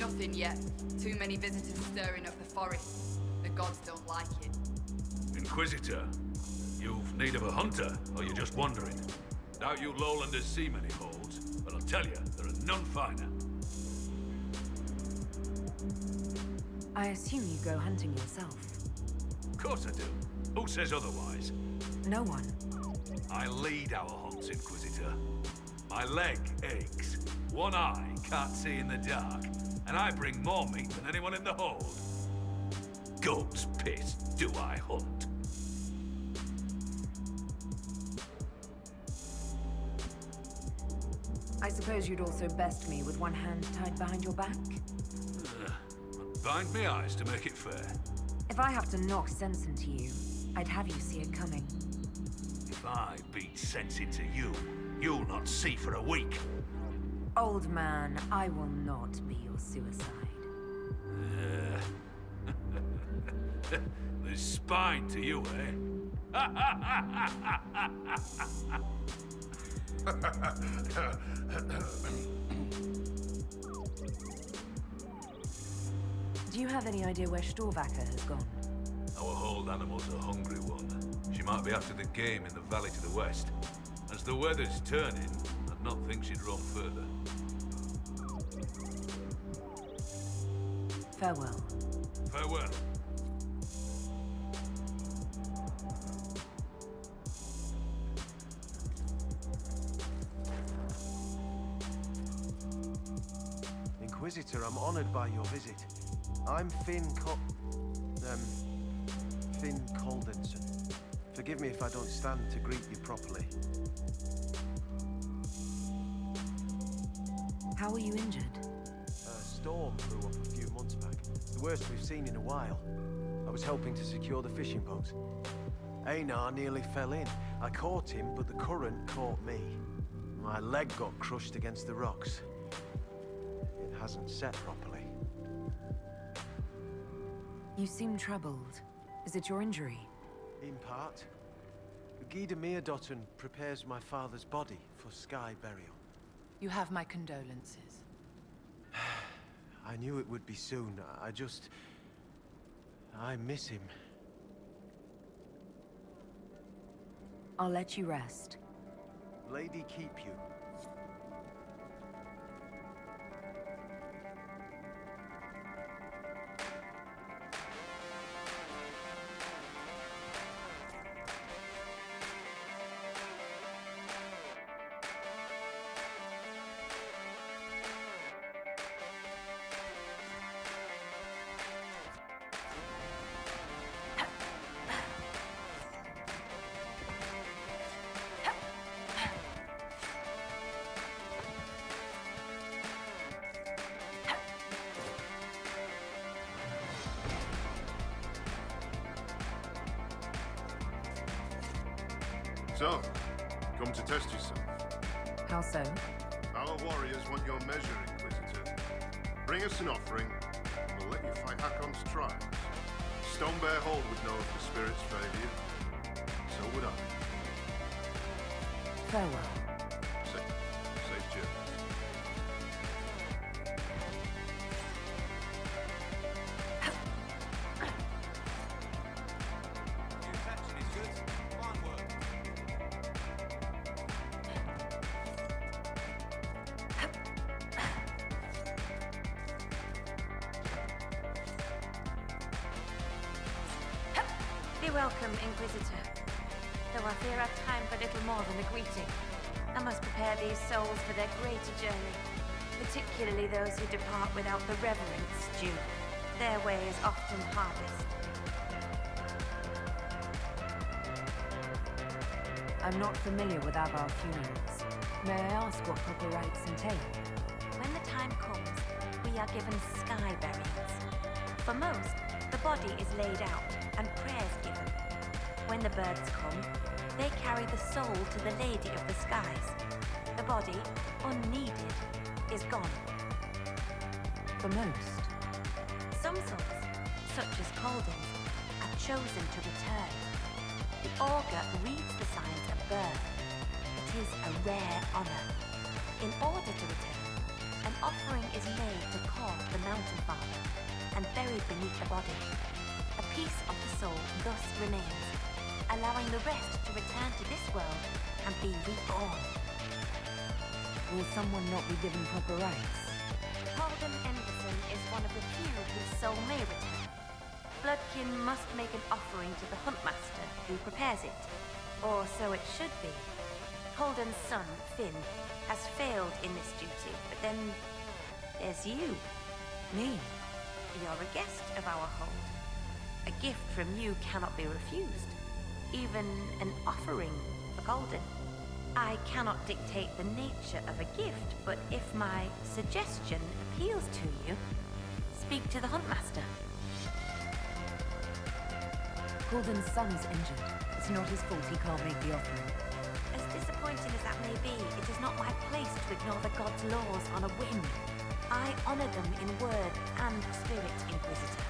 Nothing yet. Too many visitors stirring up the forest. The gods don't like it. Inquisitor, you've need of a hunter, or you're just wandering? Doubt you lowlanders see many holds, but I'll tell you, there are none finer. I assume you go hunting yourself. Of course I do. Who says otherwise? No one. I lead our hunts, Inquisitor. My leg aches, one eye can't see in the dark, and I bring more meat than anyone in the hold. Goat's piss do I hunt. I suppose you'd also best me with one hand tied behind your back? Bind me eyes to make it fair. If I have to knock sense into you, I'd have you see it coming. If I beat sense into you, you'll not see for a week. Old man, I will not be your suicide. There's spine to you, eh? Do you have any idea where Storvacker has gone? Our hold animal's a hungry one. She might be after the game in the valley to the west. As the weather's turning, I'd not think she'd roam further. Farewell. Farewell. Inquisitor, I'm honored by your visit. I'm Finn Coldenson. Forgive me if I don't stand to greet you properly. How are you injured? A storm blew up a few months back. The worst we've seen in a while. I was helping to secure the fishing boat. Athena nearly fell in. I caught him, but the current caught me. My leg got crushed against the rocks. It hasn't set properly. You seem troubled. Is it your injury? In part. Gida Meerdotten prepares my father's body for sky burial. You have my condolences. I knew it would be soon. I miss him. I'll let you rest. Lady keep you. So, come to test yourself. How so? Our warriors want your measure, Inquisitor. Bring us an offering, and we'll let you fight Hakon's tribes. Stonebear Hold would know if the spirits favor you. So would I. Farewell. Safe journeys. Be welcome, Inquisitor. Though I fear our time for little more than a greeting. I must prepare these souls for their greater journey, particularly those who depart without the reverence due. Their way is often hardest. I'm not familiar with Avar funerals. May I ask what proper rites entail? When the time comes, we are given sky burials. For most, the body is laid out and prayers given. When the birds come, they carry the soul to the Lady of the Skies. The body, unneeded, is gone. For most. Some souls, such as Colden's, are chosen to return. The augur reads the signs at birth. It is a rare honor. In order to return, an offering is made to Kor, the Mountain Father, and buried beneath the body. A piece of the soul thus remains, allowing the rest to return to this world and be reborn. Will someone not be given proper rights? Holden Anderson is one of the few whose soul may return. Bloodkin must make an offering to the Huntmaster, who prepares it. Or so it should be. Holden's son, Finn, has failed in this duty, but then there's you. Me? You're a guest of our hold. A gift from you cannot be refused. Even an offering for Golden. I cannot dictate the nature of a gift, but if my suggestion appeals to you, speak to the Huntmaster. Golden's son is injured. It's not his fault he can't make the offering. As disappointing as that may be, it is not my place to ignore the gods' laws on a whim. I honor them in word and spirit, Inquisitor.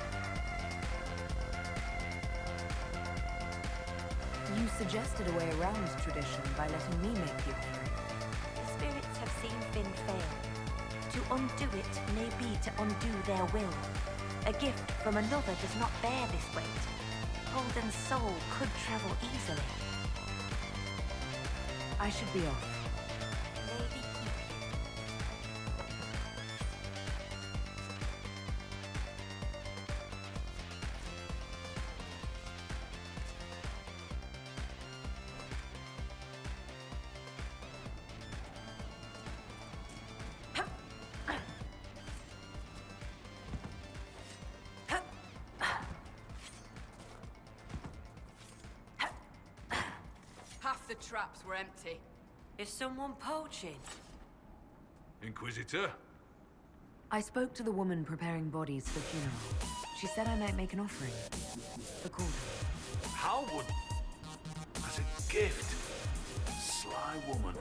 You suggested a way around tradition by letting me make the offering. The spirits have seen Finn fail. To undo it may be to undo their will. A gift from another does not bear this weight. Holden's soul could travel easily. I should be off. Lady keep you. Half the traps were empty. Is someone poaching? Inquisitor? I spoke to the woman preparing bodies for funeral. She said I might make an offering. For Golden. How would... as a gift? Sly woman.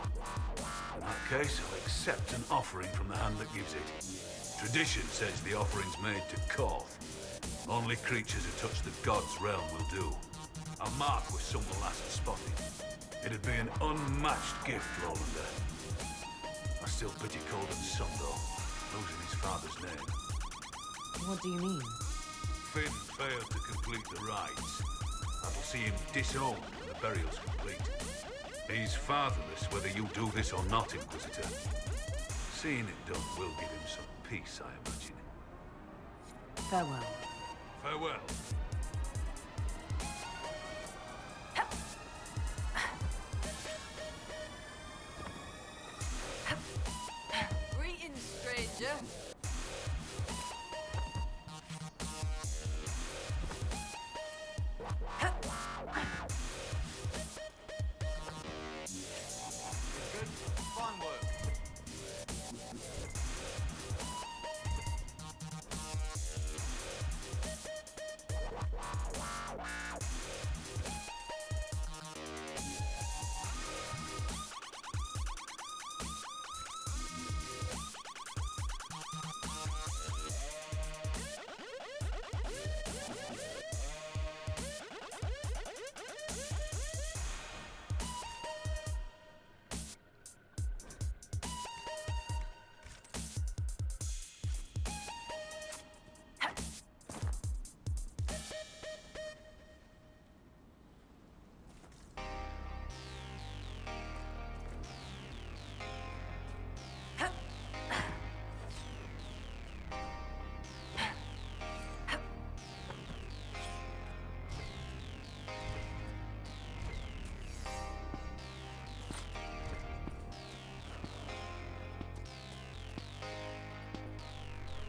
In that case, I'll accept an offering from the hand that gives it. Tradition says the offering's made to Koth. Only creatures who touch the god's realm will do. I'll mark where someone last spotted. It'd be an unmatched gift, Rolander. I still pity Golden's son, though, losing his father's name. What do you mean? Finn failed to complete the rites. I will see him disowned when the burial's complete. He's fatherless whether you do this or not, Inquisitor. Seeing it done will give him some peace, I imagine. Farewell. Farewell. Greetings, stranger. Fine work.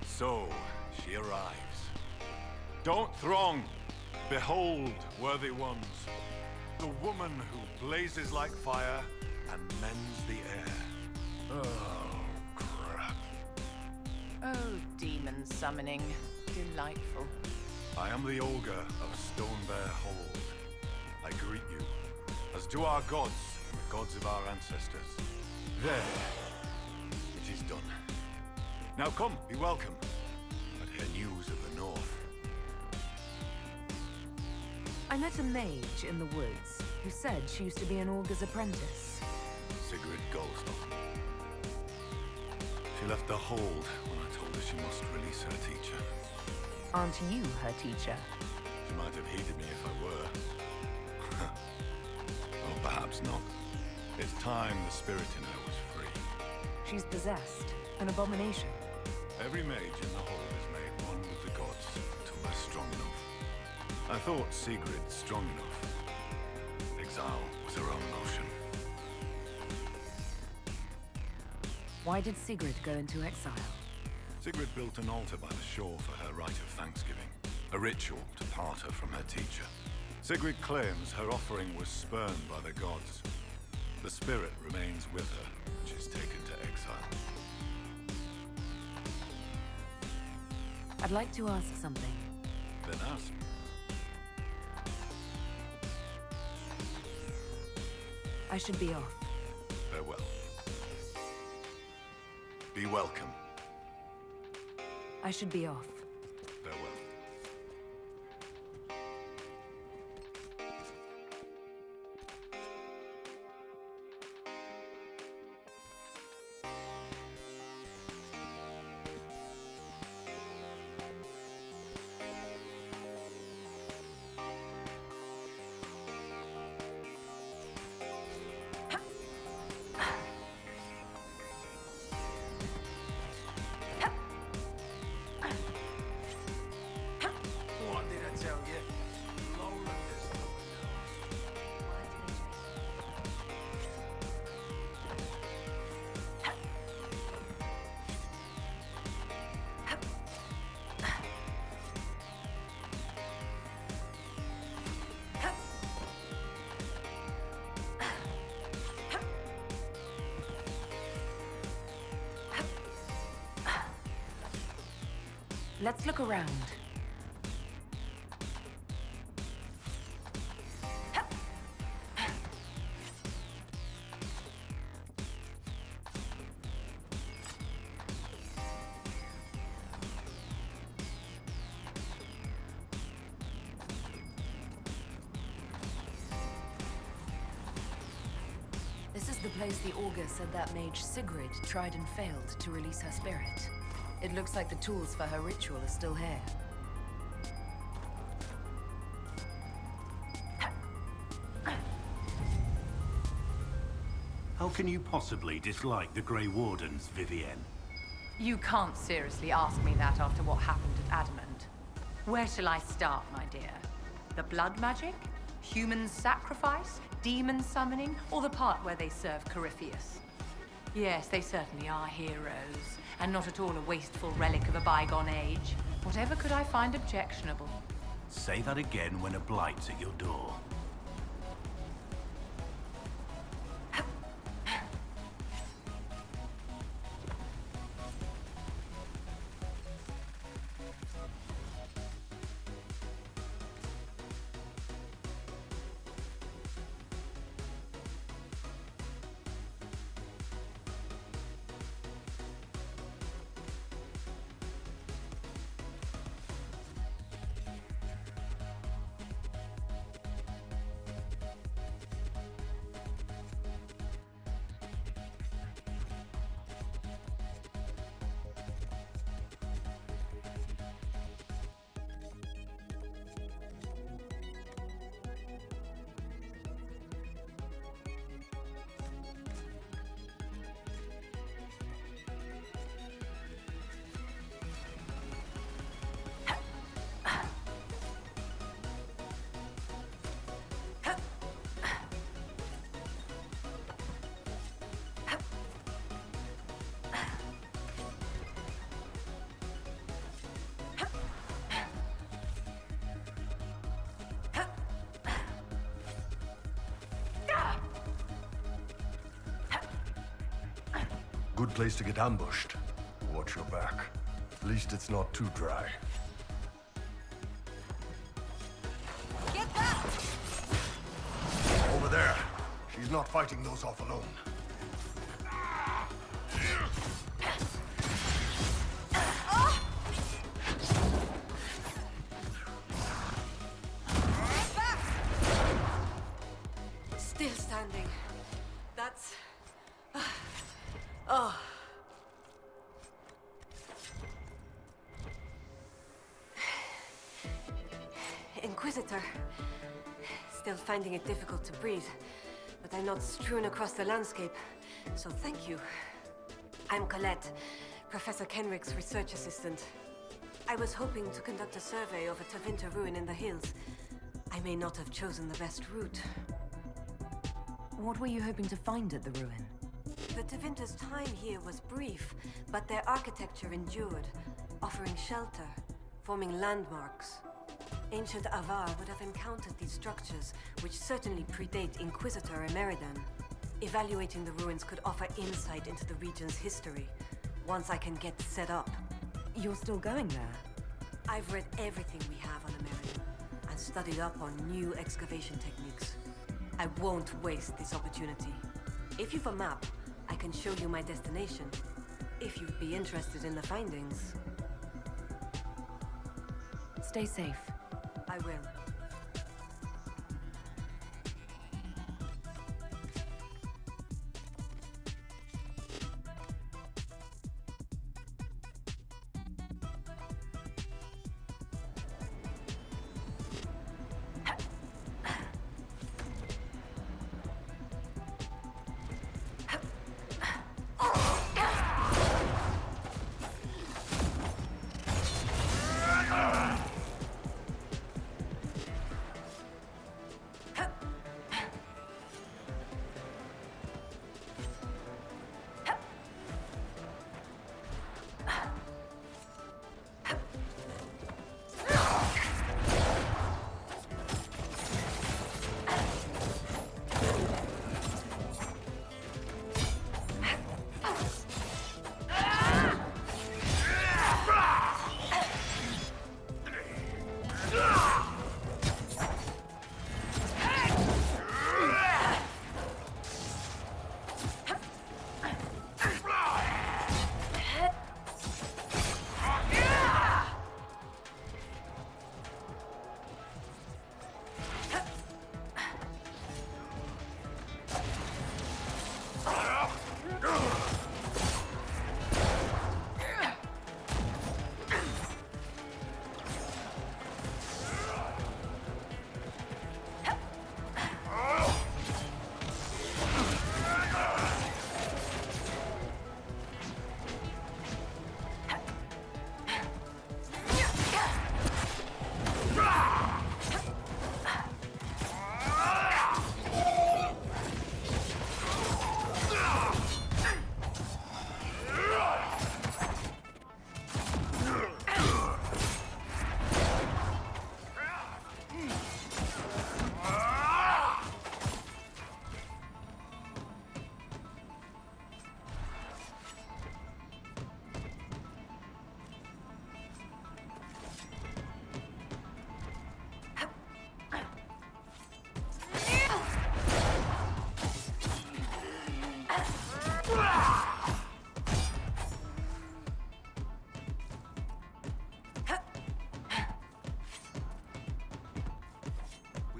So, she arrives. Don't throng! Behold, worthy ones, the woman who blazes like fire and mends the air. Oh, crap. Oh, demon summoning. Delightful. I am the Olga of Stonebear Hold. I greet you, as do our gods and the gods of our ancestors. There. It is done. Now come, be welcome. But hear news of the north. I met a mage in the woods who said she used to be an Augur's apprentice. Sigrid Goldstock. She left the hold when I told her she must release her teacher. Aren't you her teacher? She might have heeded me if I were. Or perhaps not. It's time the spirit in her was free. She's possessed. An abomination. Every mage in the hold is made one with the gods until they're strong enough. I thought Sigrid strong enough. Exile was her own motion. Why did Sigrid go into exile? Sigrid built an altar by the shore for her rite of thanksgiving. A ritual to part her from her teacher. Sigrid claims her offering was spurned by the gods. The spirit remains with her, and she's taken to exile. I'd like to ask something. Then ask. I should be off. Farewell. Be welcome. I should be off. Farewell. What did I tell you? Lowland is Let's look around. This is the place the Augur said that mage Sigrid tried and failed to release her spirit. It looks like the tools for her ritual are still here. How can you possibly dislike the Grey Wardens, Vivienne? You can't seriously ask me that after what happened at Adamant. Where shall I start, my dear? The blood magic? Human sacrifice? Demon summoning? Or the part where they serve Corypheus? Yes, they certainly are heroes, and not at all a wasteful relic of a bygone age. Whatever could I find objectionable? Say that again when a blight's at your door. Good place to get ambushed. Watch your back. At least it's not too dry. Get back! Over there. She's not fighting those off alone. Still standing. That's... Oh. Inquisitor. Still finding it difficult to breathe, but I'm not strewn across the landscape, so thank you. I'm Colette, Professor Kenrick's research assistant. I was hoping to conduct a survey of a Tevinter ruin in the hills. I may not have chosen the best route. What were you hoping to find at the ruin? The Tevinter's time here was brief, but their architecture endured, offering shelter, forming landmarks. Ancient Avar would have encountered these structures, which certainly predate Inquisitor Emeridan. Evaluating the ruins could offer insight into the region's history, once I can get set up. You're still going there? I've read everything we have on Emeridan, and studied up on new excavation techniques. I won't waste this opportunity. If you've a map, I can show you my destination, if you'd be interested in the findings. Stay safe. I will.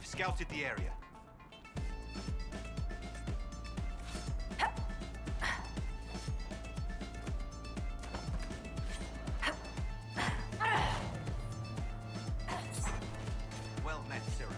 Scouted the area. Well met, Sirrah.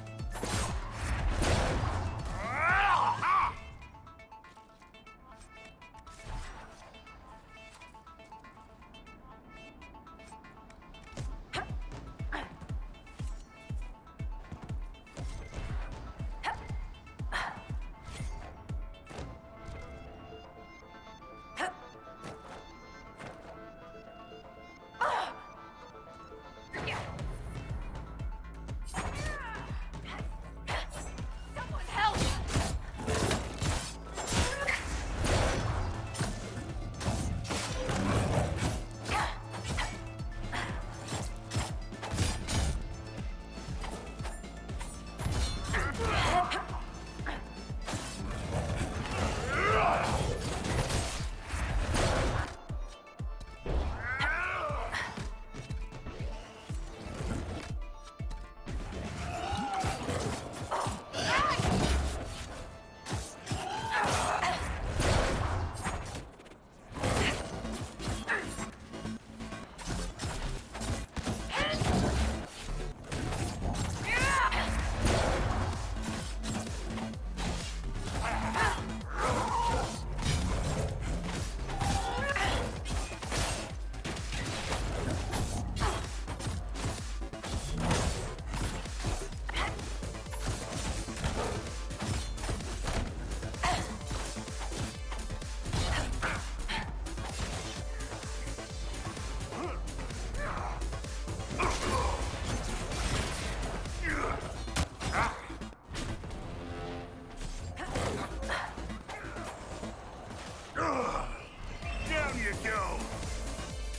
you go!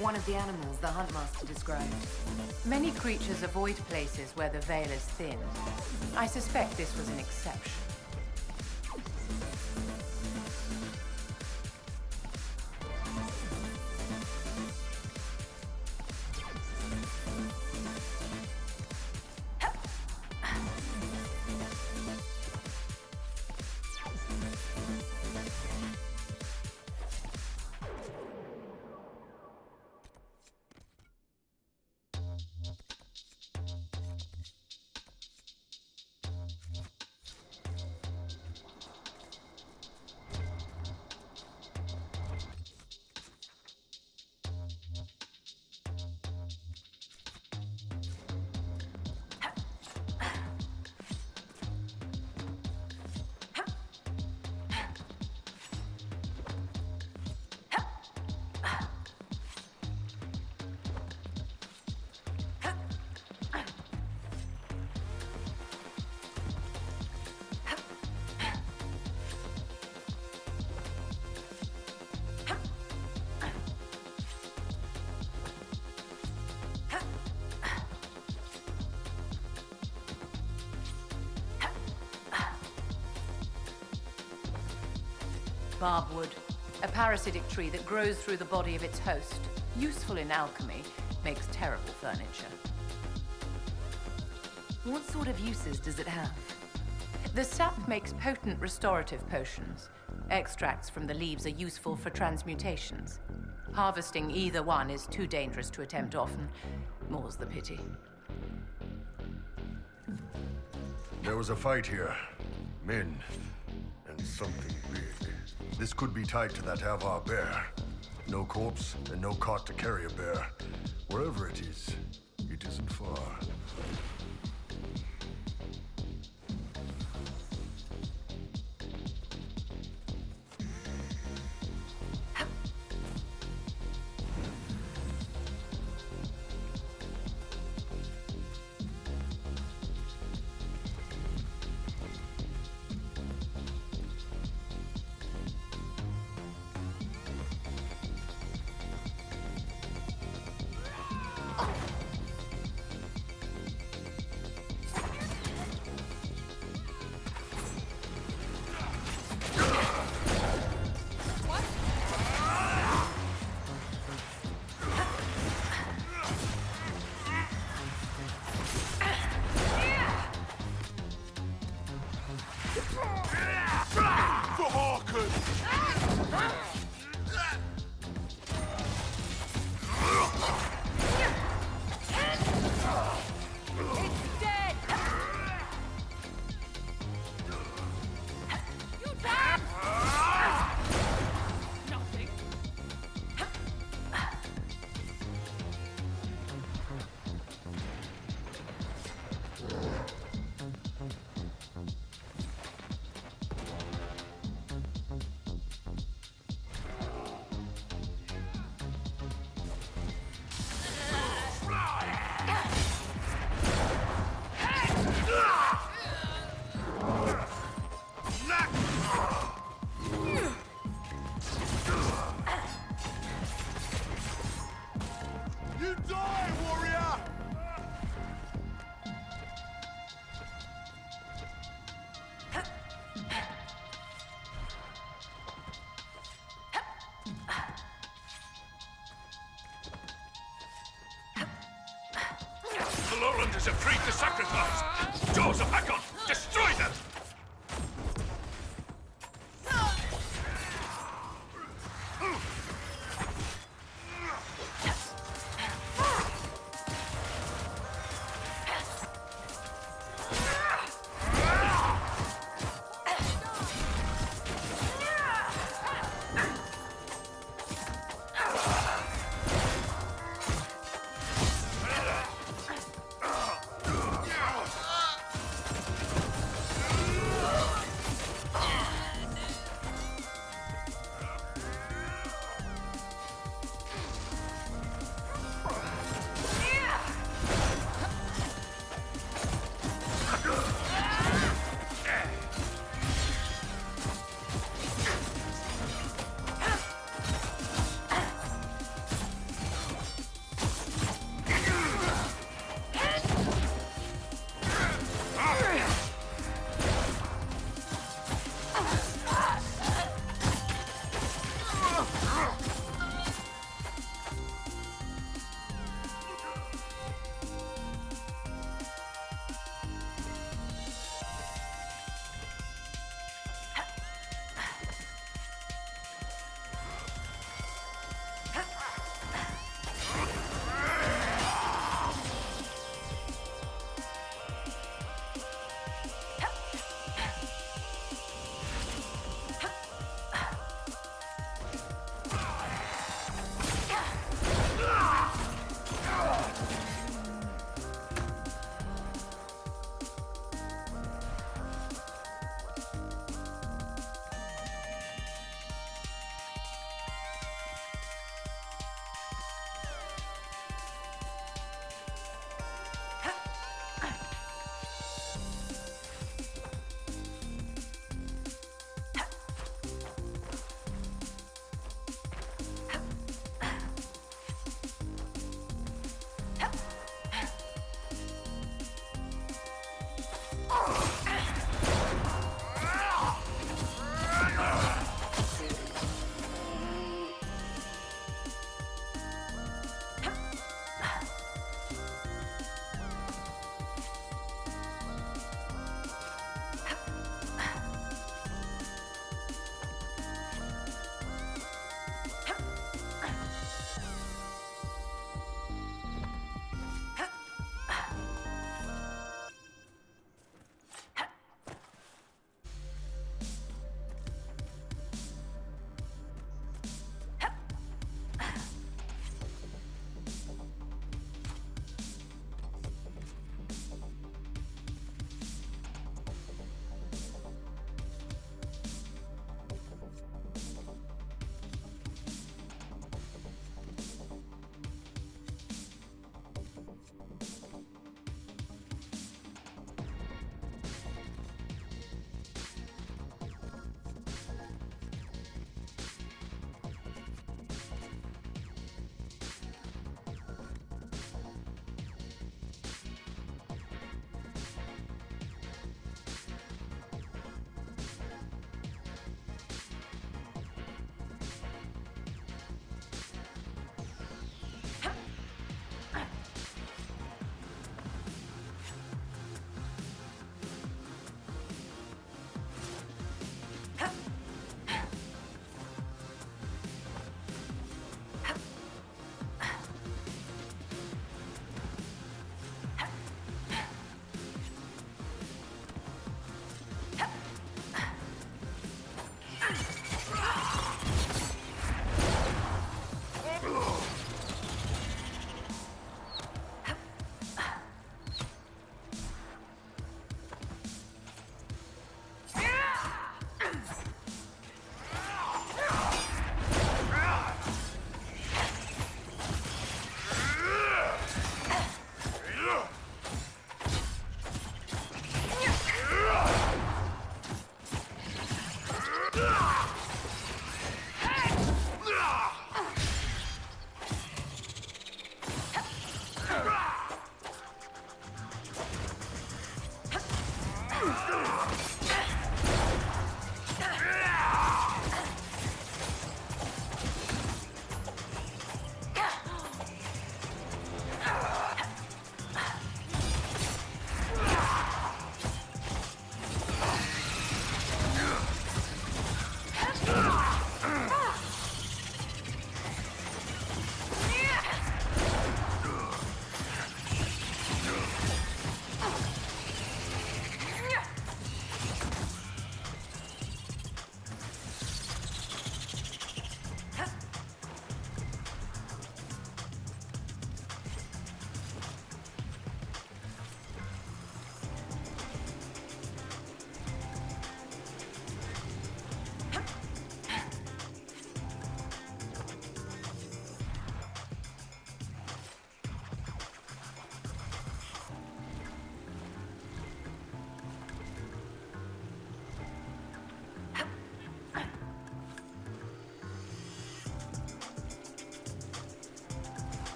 One of the animals the Huntmaster described. Many creatures avoid places where the veil is thin. I suspect this was an exception. Barbwood, a parasitic tree that grows through the body of its host. Useful in alchemy, makes terrible furniture. What sort of uses does it have? The sap makes potent restorative potions. Extracts from the leaves are useful for transmutations. Harvesting either one is too dangerous to attempt often. More's the pity. There was a fight here. Men. And something big. This could be tied to that Avar bear. No corpse and no cart to carry a bear. Wherever it isn't far. The Lowlanders have freed the sacrifice! Jaws of Hakon! Destroy them!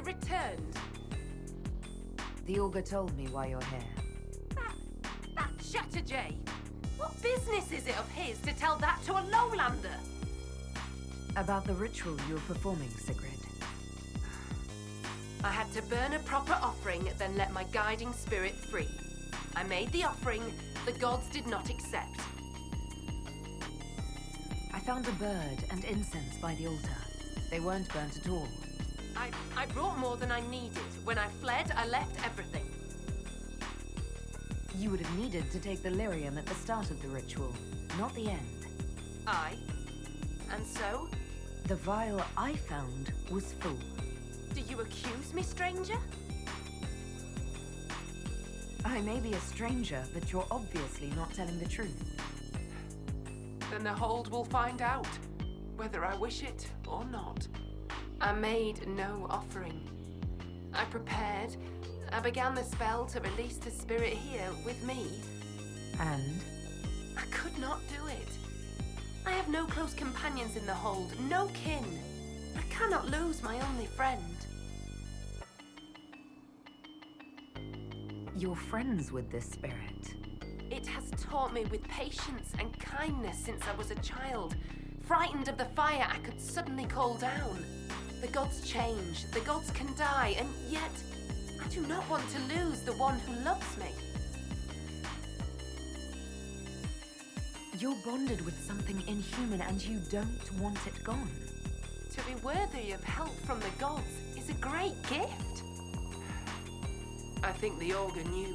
You returned. The Augur told me why you're here. That Shatterjay! What business is it of his to tell that to a lowlander? About the ritual you were performing, Sigrid. I had to burn a proper offering, then let my guiding spirit free. I made the offering, the gods did not accept. I found a bird and incense by the altar. They weren't burnt at all. I brought more than I needed. When I fled, I left everything. You would have needed to take the lyrium at the start of the ritual, not the end. And so? The vial I found was full. Do you accuse me, stranger? I may be a stranger, but you're obviously not telling the truth. Then the Hold will find out, whether I wish it or not. I made no offering. I prepared. I began the spell to release the spirit here with me. And? I could not do it. I have no close companions in the Hold, no kin. I cannot lose my only friend. You're friends with this spirit. It has taught me with patience and kindness since I was a child. Frightened of the fire I could suddenly call down. The gods change, the gods can die, and yet I do not want to lose the one who loves me. You're bonded with something inhuman and you don't want it gone. To be worthy of help from the gods is a great gift. I think the Augur knew.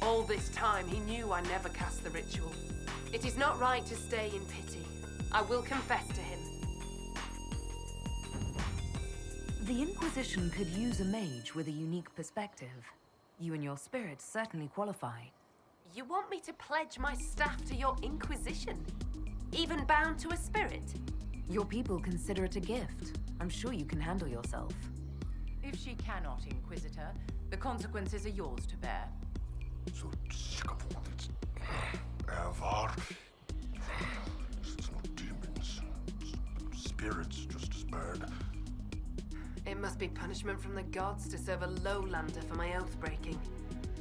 All this time he knew I never cast the ritual. It is not right to stay in pity. I will confess to him. The Inquisition could use a mage with a unique perspective. You and your spirits certainly qualify. You want me to pledge my staff to your Inquisition? Even bound to a spirit? Your people consider it a gift. I'm sure you can handle yourself. If she cannot, Inquisitor, the consequences are yours to bear. So sick of all this. Avar. It's no demons. Spirits just as bad. It must be punishment from the gods to serve a lowlander for my oath breaking.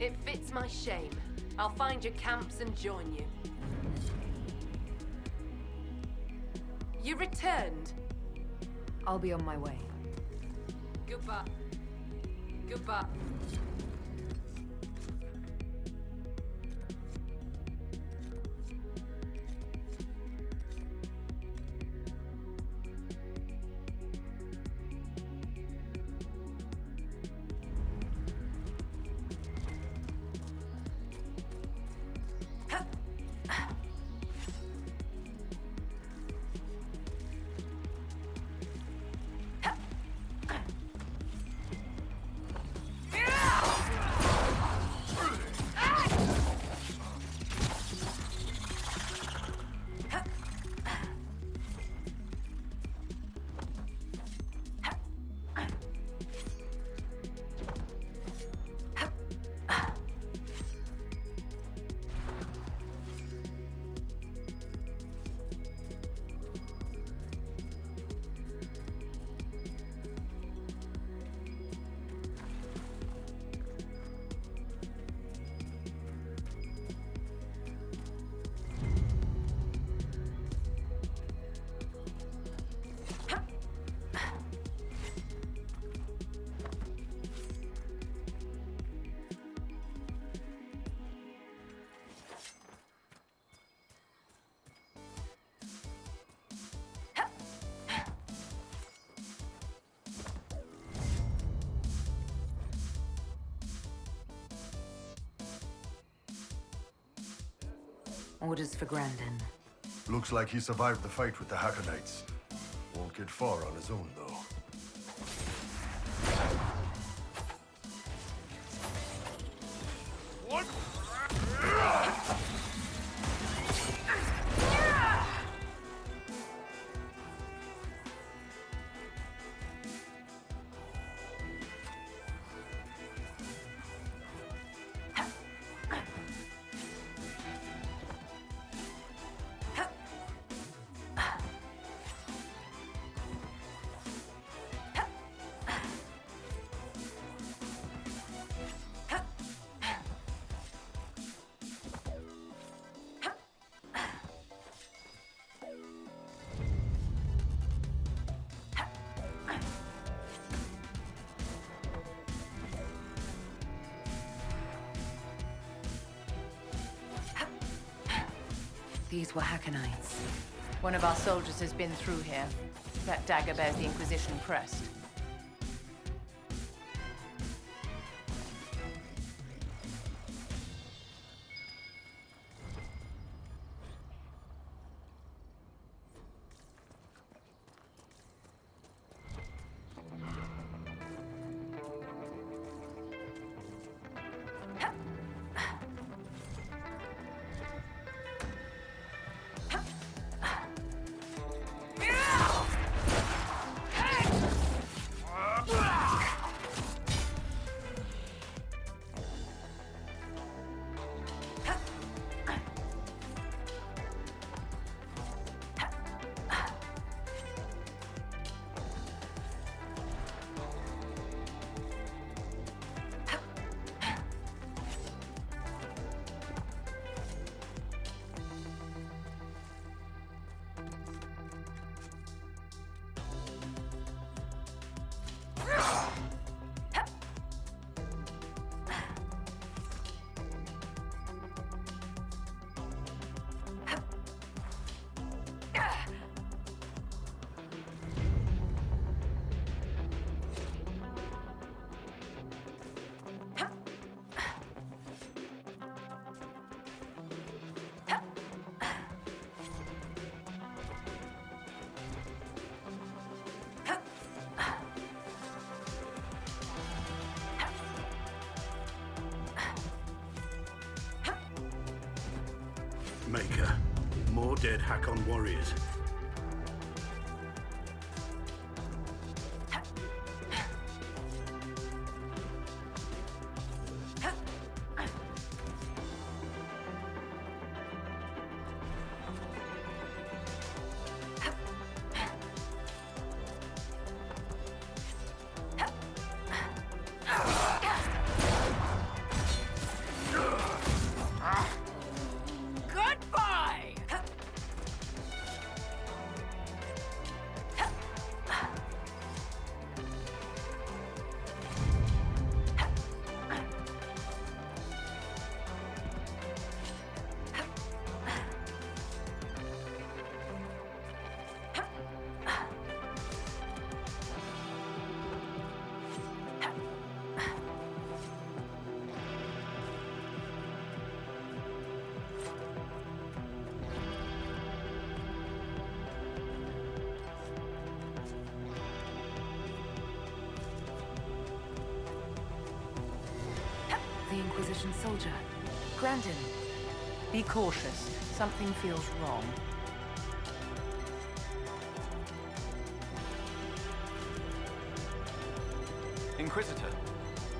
It fits my shame. I'll find your camps and join you. You returned. I'll be on my way. Goodbye. Goodbye. Orders for Grandin. Looks like he survived the fight with the Hackonites. Won't get far on his own, though. What? These were Hackonites. One of our soldiers has been through here. That dagger bears the Inquisition crest. Maker. More dead Hakon warriors. The Inquisition soldier. Grandin. Be cautious. Something feels wrong. Inquisitor,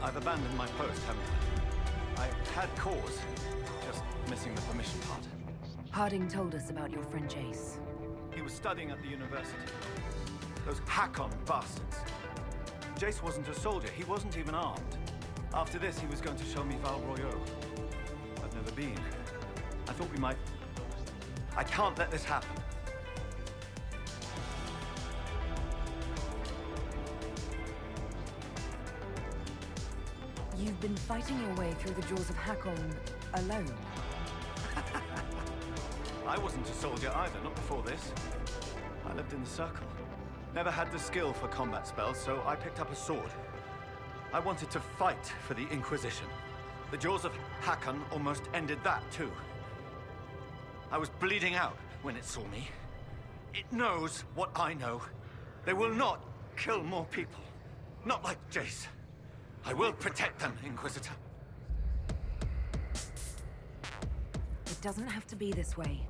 I've abandoned my post, haven't I? I had cause, just missing the permission part. Harding told us about your friend Jace. He was studying at the university. Those Hakon bastards. Jace wasn't a soldier, he wasn't even armed. After this, he was going to show me Val Royeaux. I've never been. I thought we might... I can't let this happen. You've been fighting your way through the jaws of Hakon alone. I wasn't a soldier either, not before this. I lived in the Circle. Never had the skill for combat spells, so I picked up a sword. I wanted to fight for the Inquisition. The jaws of Hakon almost ended that, too. I was bleeding out when it saw me. It knows what I know. They will not kill more people. Not like Jace. I will protect them, Inquisitor. It doesn't have to be this way.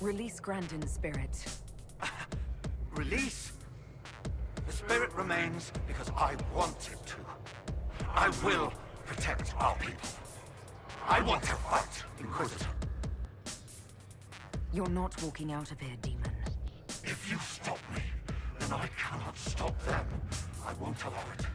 Release Grandin's spirit. Release? The spirit remains because I want it to. I will protect our people. I want to fight, Inquisitor. You're not walking out of here, demon. If you stop me, then I cannot stop them. I won't allow it.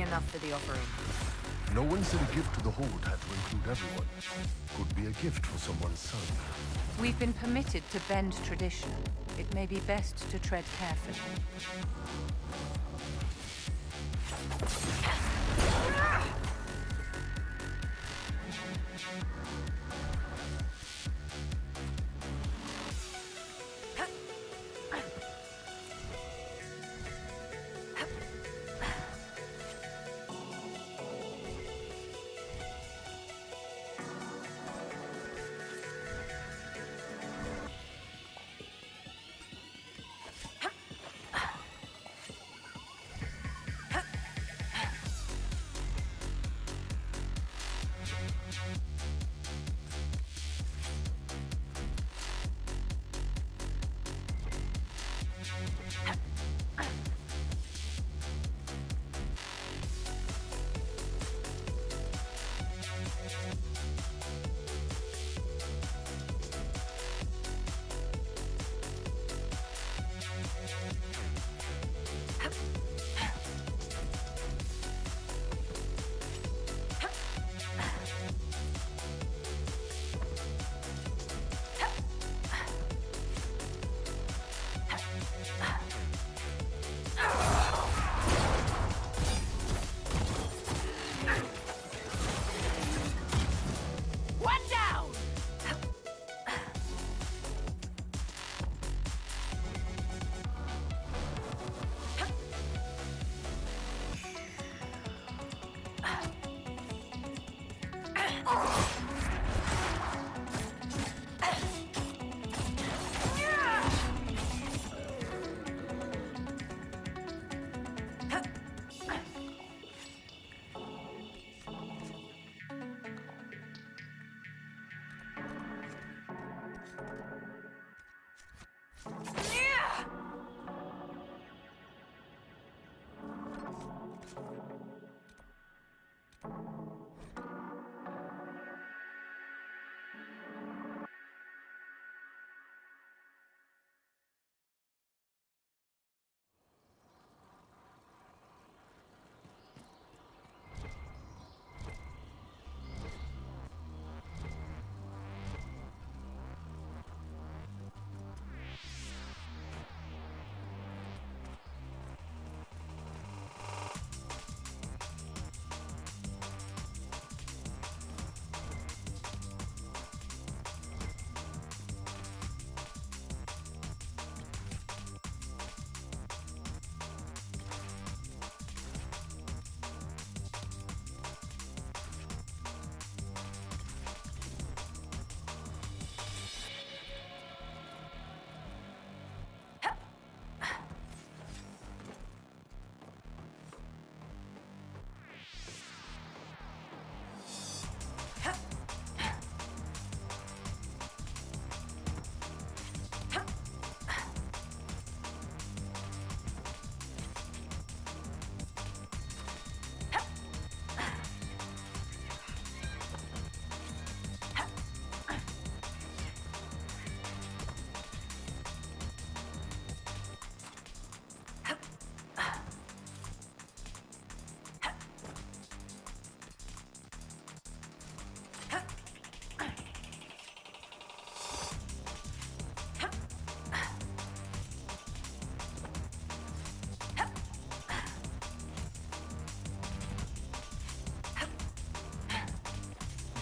enough for the offering. No one said a gift to the Hold had to include everyone. Could be a gift for someone's son. We've been permitted to bend tradition. It may be best to tread carefully.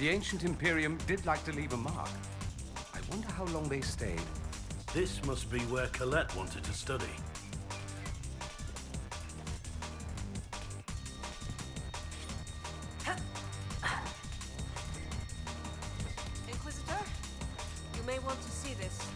The ancient Imperium did like to leave a mark. I wonder how long they stayed. This must be where Colette wanted to study. Inquisitor, you may want to see this.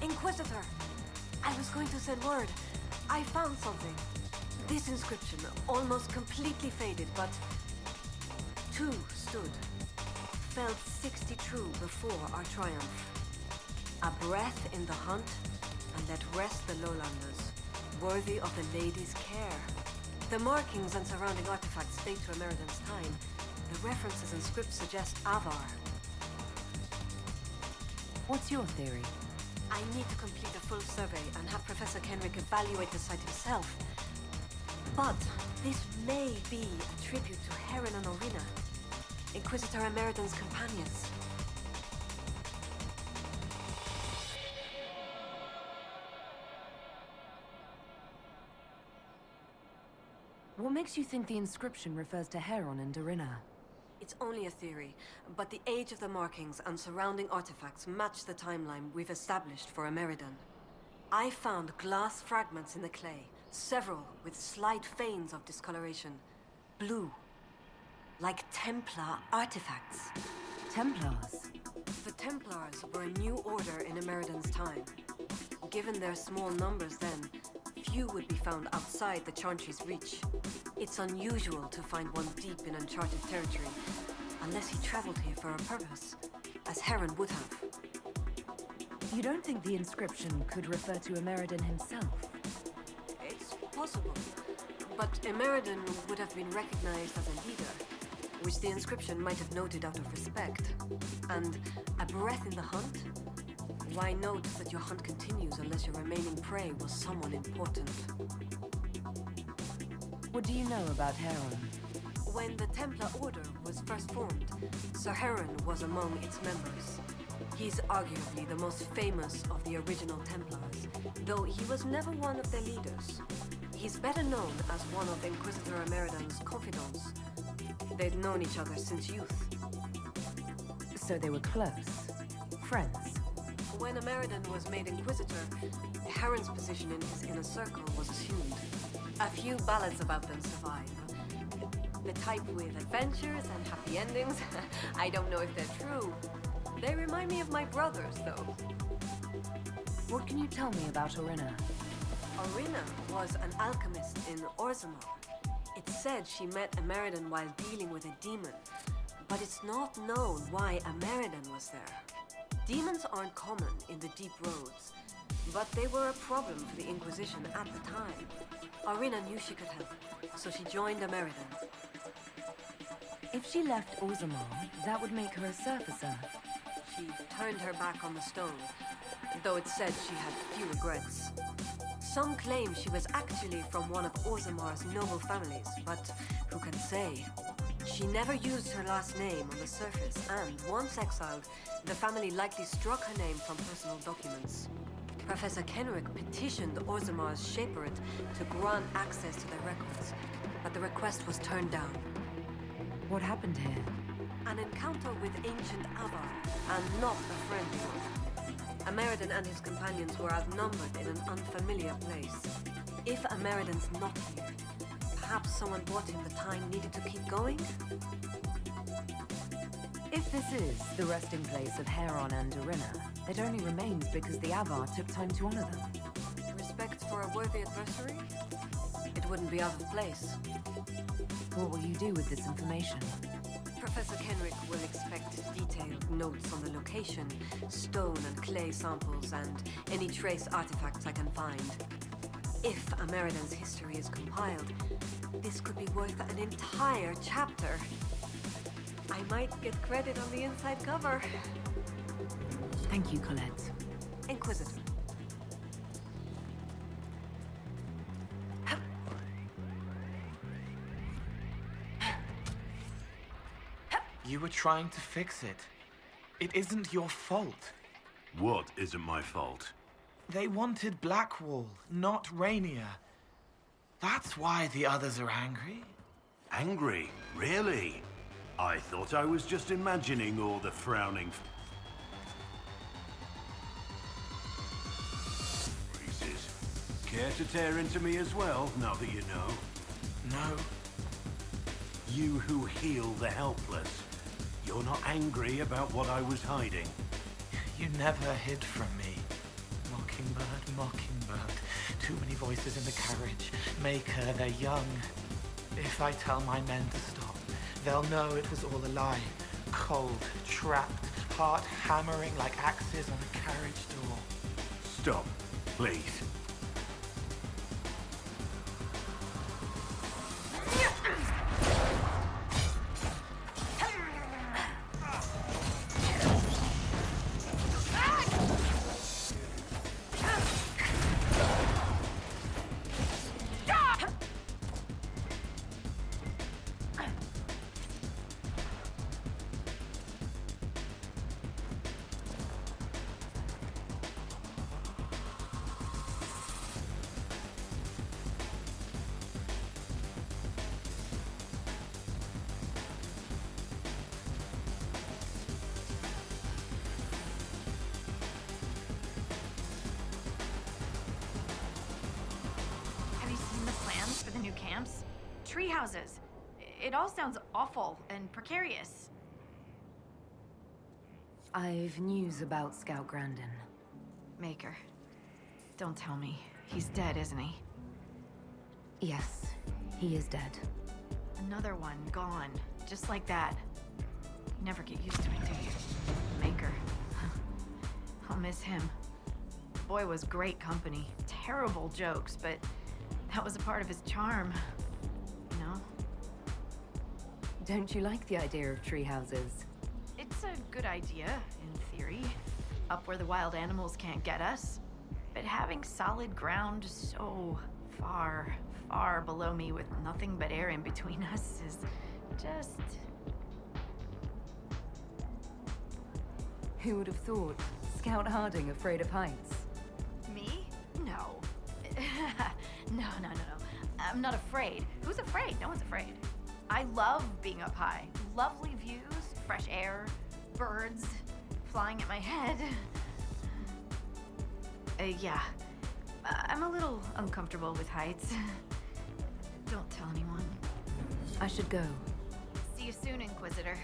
Inquisitor! I was going to send word. I found something. This inscription, almost completely faded, but... 2 stood. Felt 60 true before our triumph. A breath in the hunt, and let rest the lowlanders, worthy of the lady's care. The markings and surrounding artifacts date to Ameridan's time. The references and scripts suggest Avar. What's your theory? I need to complete a full survey and have Professor Kenrick evaluate the site himself. But this may be a tribute to Heron and Orina, Inquisitor Ameridan's companions. What makes you think the inscription refers to Heron and Orina? It's only a theory, but the age of the markings and surrounding artifacts match the timeline we've established for Ameridan. I found glass fragments in the clay, several with slight veins of discoloration. Blue. Like Templar artifacts. Templars? The Templars were a new order in Ameridan's time. Given their small numbers then, few would be found outside the Chantry's reach. It's unusual to find one deep in uncharted territory, unless he traveled here for a purpose, as Heron would have. You don't think the inscription could refer to Ameridan himself? It's possible, but Ameridan would have been recognized as a leader, which the inscription might have noted out of respect. And a breath in the hunt? Why note that your hunt continues unless your remaining prey was someone important? What do you know about Heron? When the Templar Order was first formed, Sir Heron was among its members. He's arguably the most famous of the original Templars, though he was never one of their leaders. He's better known as one of Inquisitor Ameridan's confidants. They'd known each other since youth. So they were close? Friends? When Ameridan was made Inquisitor, Heron's position in his inner circle was assumed. A few ballads about them survive. The type with adventures and happy endings. I don't know if they're true. They remind me of my brothers, though. What can you tell me about Orina? Orina was an alchemist in Orzammar. It's said she met Ameridan while dealing with a demon, but it's not known why Ameridan was there. Demons aren't common in the deep roads, but they were a problem for the Inquisition at the time. Orina knew she could help, so she joined Ameridan. If she left Orzammar, that would make her a surfacer. She turned her back on the stone, though it's said she had few regrets. Some claim she was actually from one of Orzammar's noble families, but who can say? She never used her last name on the surface, and once exiled, the family likely struck her name from personal documents. Professor Kenrick petitioned Orzammar's Shaperit to grant access to their records, but the request was turned down. What happened here? An encounter with ancient Avar, and not a friendly one. Ameridan and his companions were outnumbered in an unfamiliar place. If Ameridan's not here, perhaps someone bought him the time needed to keep going? If this is the resting place of Heron and Orina, it only remains because the Avar took time to honor them. Respect for a worthy adversary? It wouldn't be out of place. What will you do with this information? Professor Kenrick will expect detailed notes on the location, stone and clay samples, and any trace artifacts I can find. If Ameridan's history is compiled, this could be worth an entire chapter. I might get credit on the inside cover. Thank you, Colette. Inquisitor. You were trying to fix it. It isn't your fault. What isn't my fault? They wanted Blackwall, not Rainier. That's why the others are angry. Angry? Really? I thought I was just imagining all the frowning... Freezes. Care to tear into me as well, now that you know? No. You who heal the helpless. You're not angry about what I was hiding? You never hid from me. Not mockingbird. Too many voices in the carriage. Maker, they're young. If I tell my men to stop, they'll know it was all a lie. Cold, trapped, heart hammering like axes on a carriage door. Stop, please. Camps, tree houses. It all sounds awful and precarious. I've news about Scout Grandin. Maker. Don't tell me. He's dead, isn't he? Yes, he is dead. Another one gone. Just like that. You never get used to it, do you? Maker. I'll miss him. The boy was great company. Terrible jokes, but that was a part of his charm, you know? Don't you like the idea of tree houses? It's a good idea, in theory. Up where the wild animals can't get us. But having solid ground so far, far below me with nothing but air in between us is just... Who would have thought? Scout Harding afraid of heights? Me? No. No. I'm not afraid. Who's afraid? No one's afraid. I love being up high. Lovely views, fresh air, birds flying at my head. Yeah. I'm a little uncomfortable with heights. Don't tell anyone. I should go. See you soon, Inquisitor.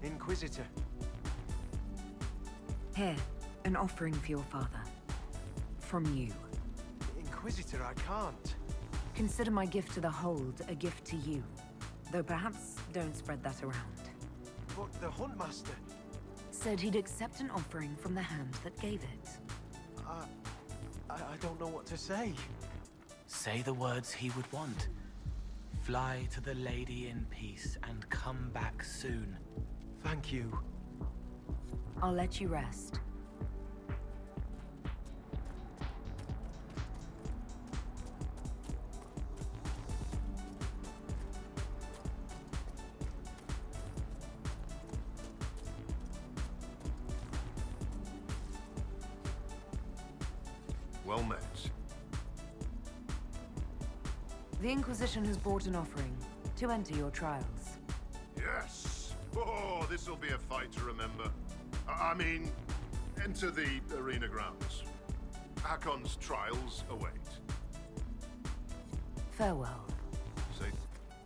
Inquisitor. Here, an offering for your father. From you. Inquisitor, I can't. Consider my gift to the Hold a gift to you. Though perhaps don't spread that around. But the Huntmaster... Said he'd accept an offering from the hand that gave it. I don't know what to say. Say the words he would want. Fly to the lady in peace and come back soon. Thank you. I'll let you rest. Well met. The Inquisition has brought an offering to enter your trials. Yes! Oh, this'll be a fight to remember. I mean, enter the arena grounds. Hakon's trials await. Farewell.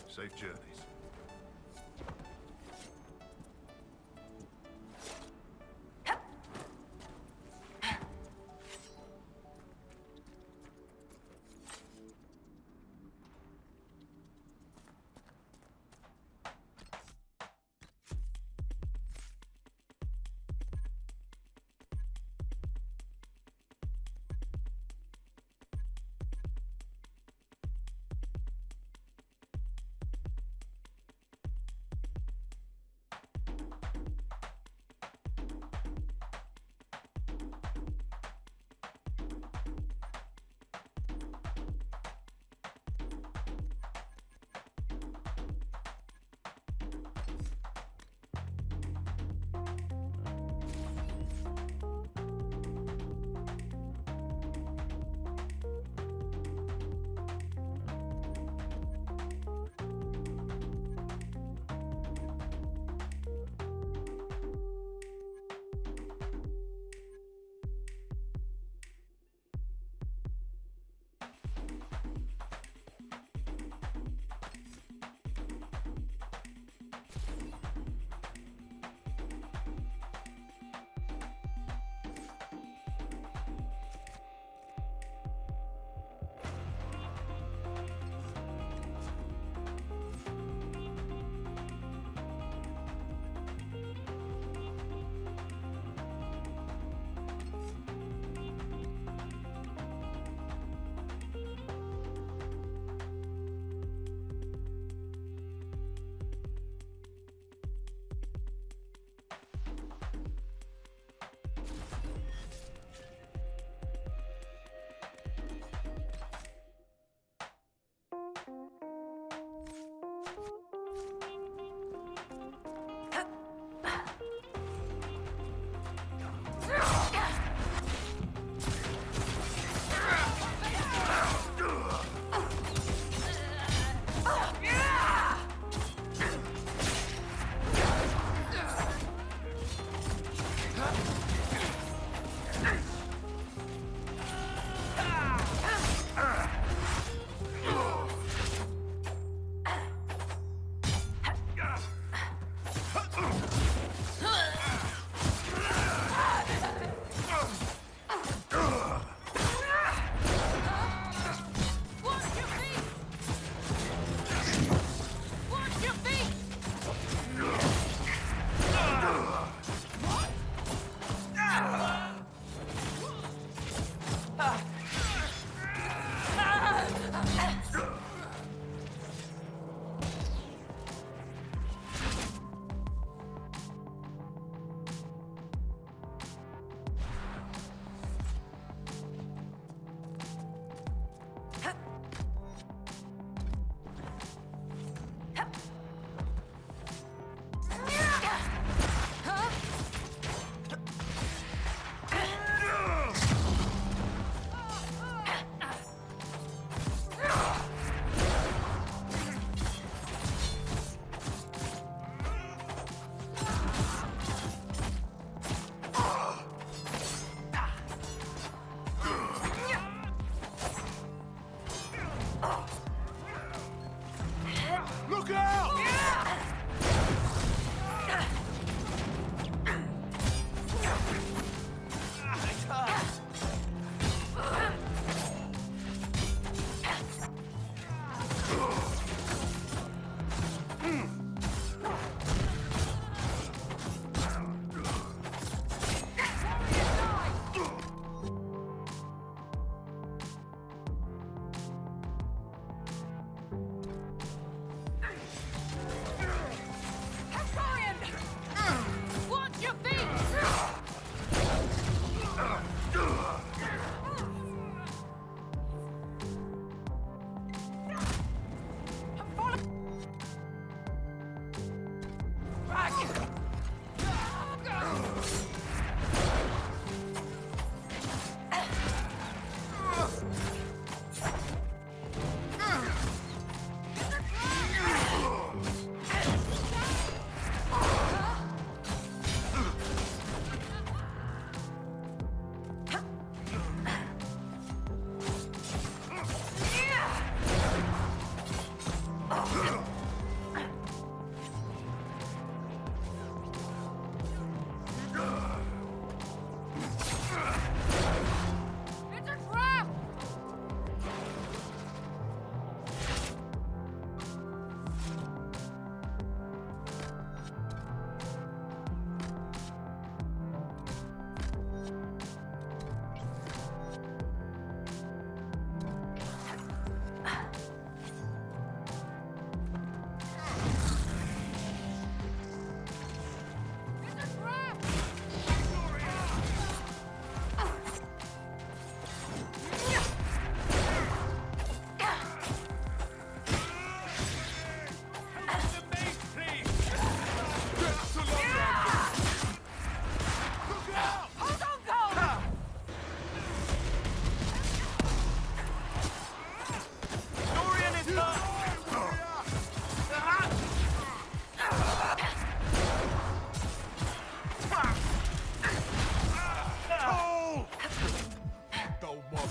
Safe journeys.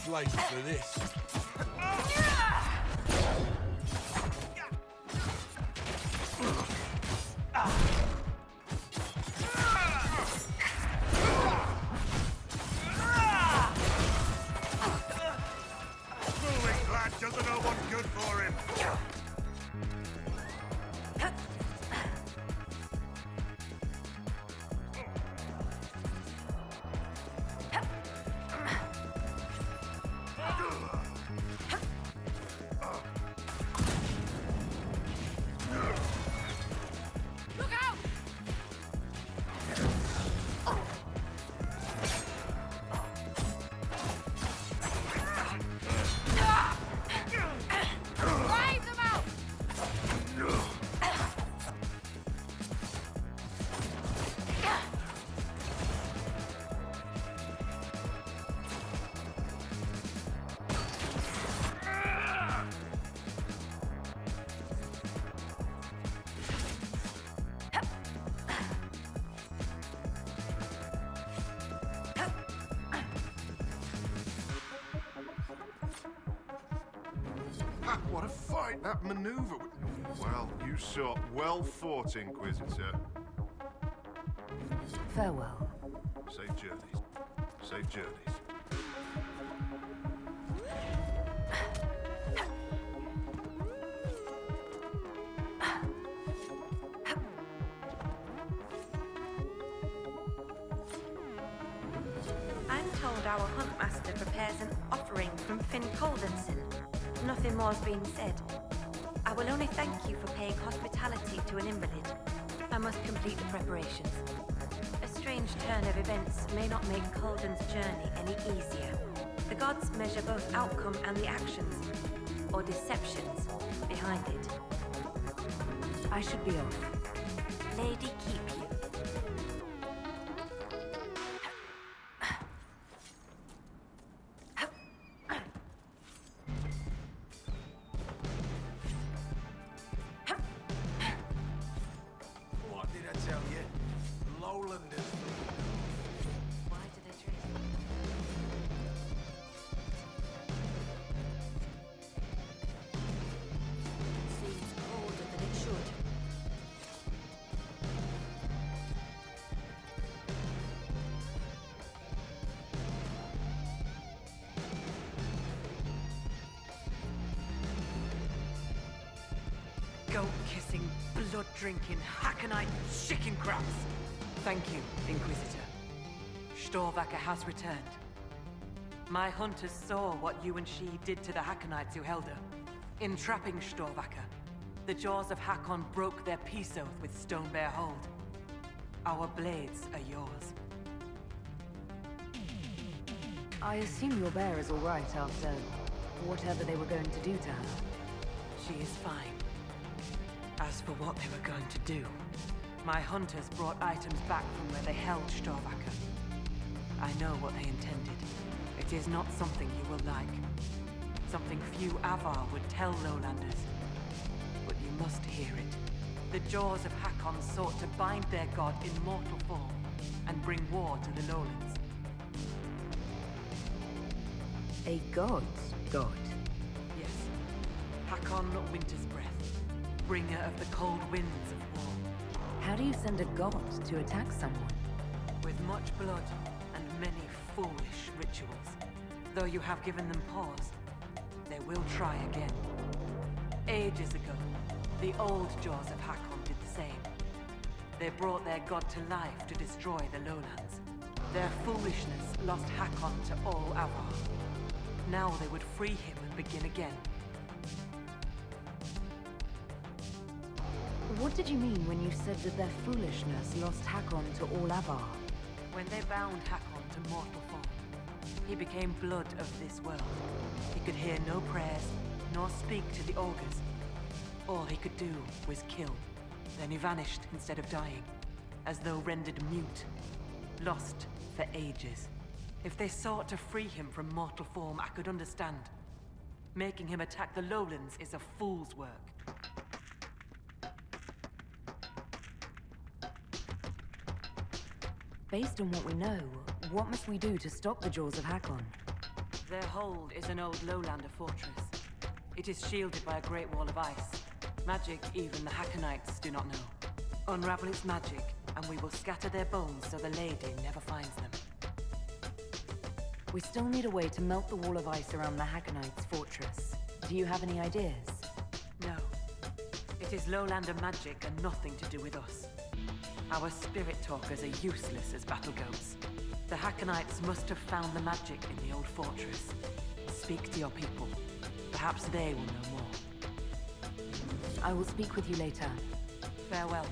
place for this. Foolish lad doesn't know what's good for him. What a fight! That maneuver. Well, you saw. Well fought, Inquisitor. Farewell. Safe journeys. Safe journeys. I'm told our huntmaster prepares an offering from Finn Coldenson. Nothing more's been said. I will only thank you for paying hospitality to an invalid. I must complete the preparations. A strange turn of events may not make Colden's journey any easier. The gods measure both outcome and the actions, or deceptions, behind it. I should be off. Lady, keep you. What did I tell you? Lowlanders. Why did I drink? Seems colder than it should. goat-kissing, blood-drinking, Hakanite chicken craps! Thank you, Inquisitor. Storvacker has returned. My hunters saw what you and she did to the Hakonites who held her. In trapping Storvacker, the jaws of Hakon broke their peace oath with Stonebear Hold. Our blades are yours. I assume your bear is all right after whatever they were going to do to her. She is fine. As for what they were going to do, my hunters brought items back from where they held Storvacker. I know what they intended. It is not something you will like. Something few Avar would tell Lowlanders. But you must hear it. The jaws of Hakon sought to bind their god in mortal form and bring war to the Lowlands. A god's god? Yes. Hakon Winter's Breath, bringer of the cold winds of war. How do you send a god to attack someone? With much blood and many foolish rituals. Though you have given them pause, they will try again. Ages ago, the old jaws of Hakon did the same. They brought their god to life to destroy the lowlands. Their foolishness lost Hakon to all Avar. Now they would free him and begin again. What did you mean when you said that their foolishness lost Hakon to all Avar? When they bound Hakon to mortal form, he became blood of this world. He could hear no prayers, nor speak to the augurs. All he could do was kill. Then he vanished instead of dying, as though rendered mute, lost for ages. If they sought to free him from mortal form, I could understand. Making him attack the lowlands is a fool's work. Based on what we know, what must we do to stop the jaws of Hakon? Their hold is an old lowlander fortress. It is shielded by a great wall of ice. Magic even the Hakonites do not know. Unravel its magic, and we will scatter their bones so the lady never finds them. We still need a way to melt the wall of ice around the Hakonites' fortress. Do you have any ideas? No. It is lowlander magic and nothing to do with us. Our spirit talkers are useless as battle goats. The Hakonites must have found the magic in the old fortress. Speak to your people. Perhaps they will know more. I will speak with you later. Farewell.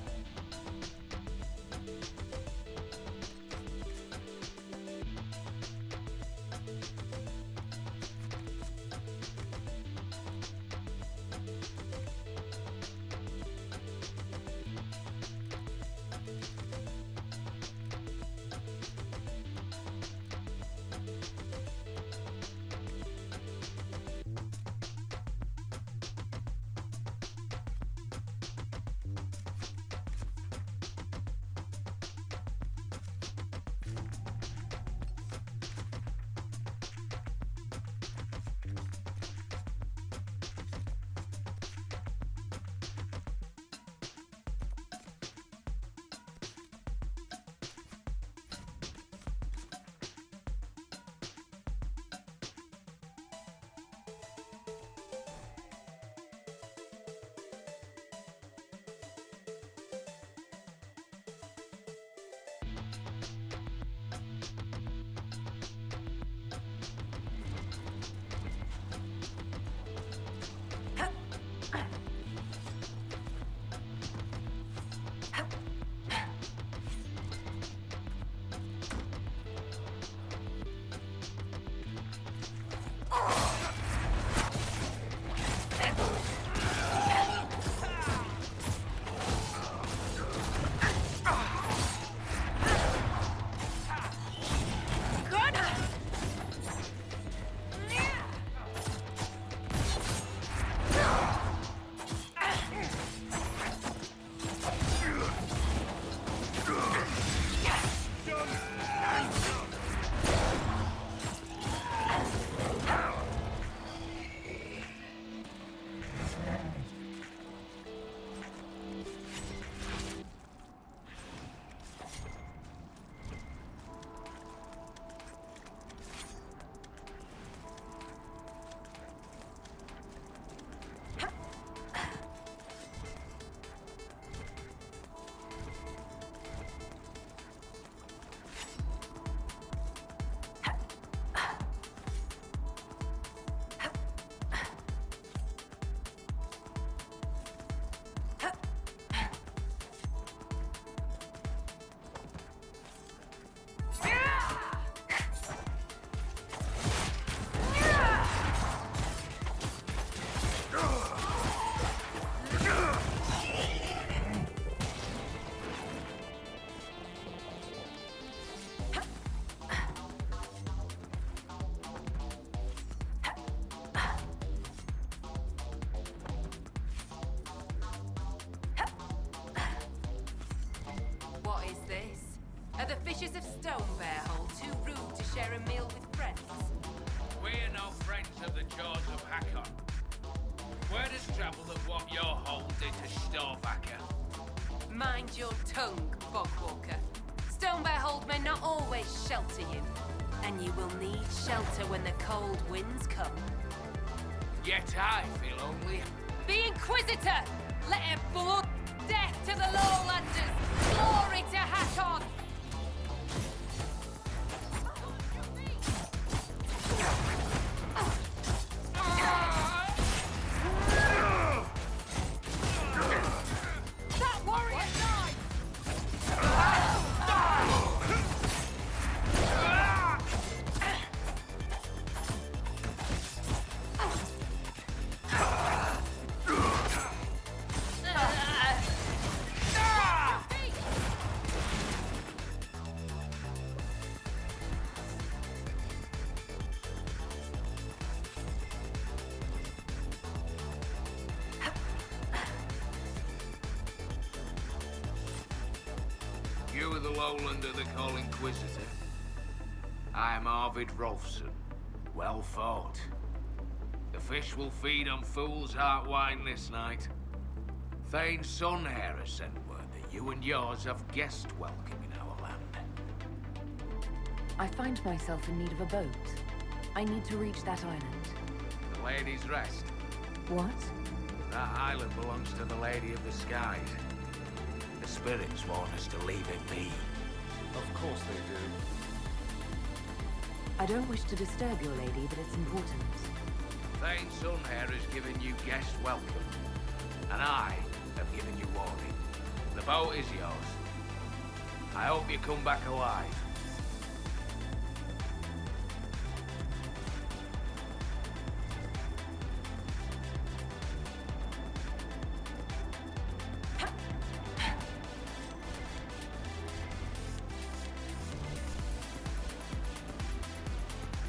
Are the fishes of Stonebearhold too rude to share a meal with friends? We're no friends of the jaws of Hakon. Where does travel that what your hold did to Storvacker? Mind your tongue, Bogwalker. Stonebearhold may not always shelter you, and you will need shelter when the cold winds come. Yet I feel only... The Inquisitor! Let it blood death to the Lowlanders! Glory to Hakon! That warrior died! You are the Lowlander they call Inquisitor. I am Arvid Rolfson. Well fought. The fish will feed on fool's heart wine this night. Thane's son here has sent word that you and yours have guest welcome in our land. I find myself in need of a boat. I need to reach that island. The Lady's Rest. What? That island belongs to the Lady of the Skies. The spirits want us to leave it be. Of course they do. I don't wish to disturb your lady, but it's important. Thane's son here has given you guest welcome. And I have given you warning. The boat is yours. I hope you come back alive.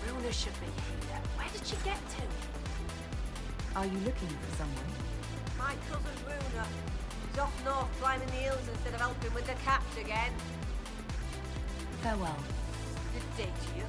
Runa should be here. Where did she get to? Are you looking for someone? My cousin Runa. She's off north climbing the hills instead of helping with the cats again. Farewell. Good day to you.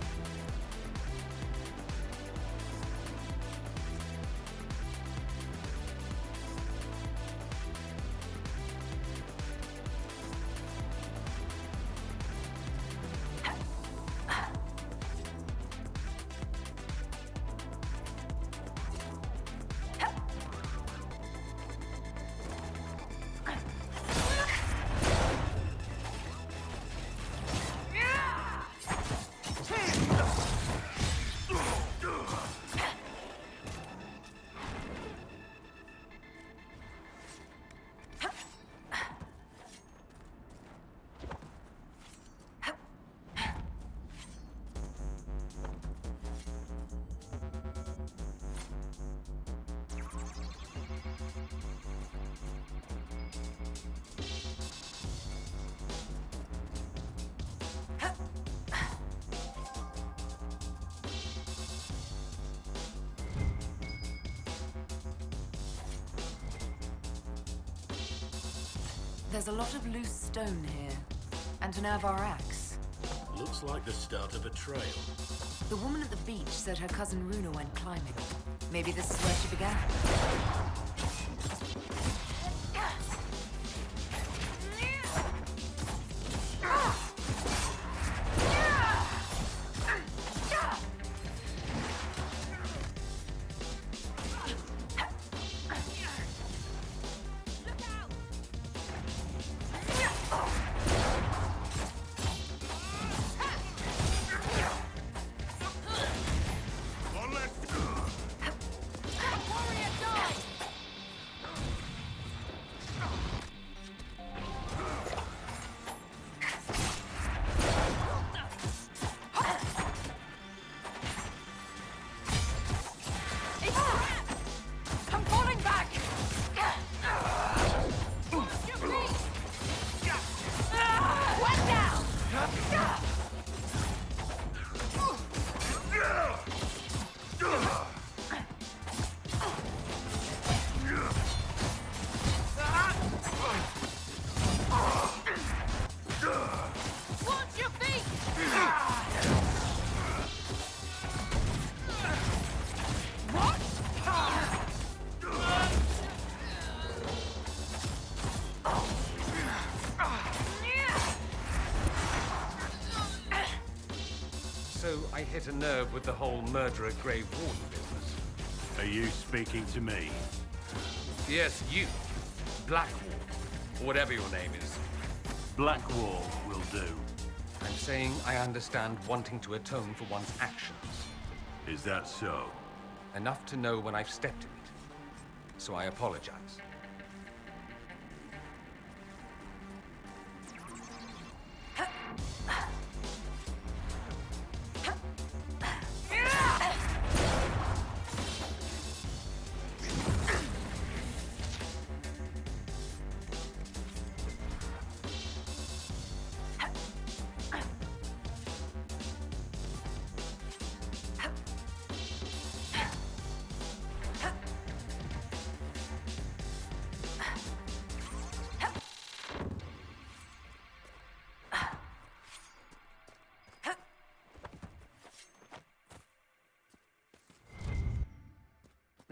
There's a lot of loose stone here, and an Avar axe. Looks like the start of a trail. The woman at the beach said her cousin Runa went climbing. Maybe this is where she began. Warrior died! get a nerve with the whole murderer grave warden business. Are you speaking to me? Yes, you. Blackwall. Or whatever your name is. Blackwall will do. I'm saying I understand wanting to atone for one's actions. Is that so? Enough to know when I've stepped in it. So I apologize.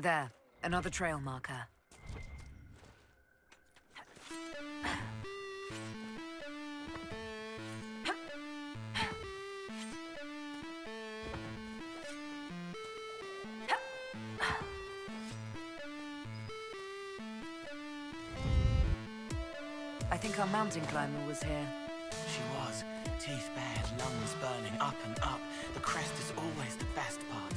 There, another trail marker. I think our mountain climber was here. She was. Teeth bared, lungs burning, up and up. The crest is always the best part.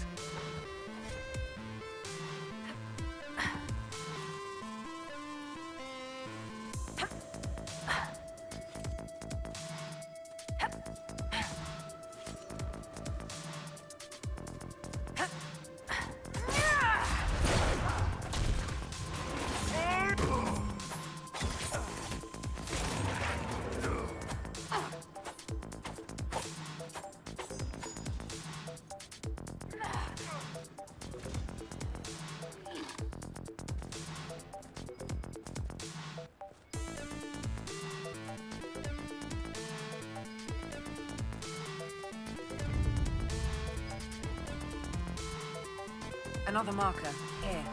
Another marker, here.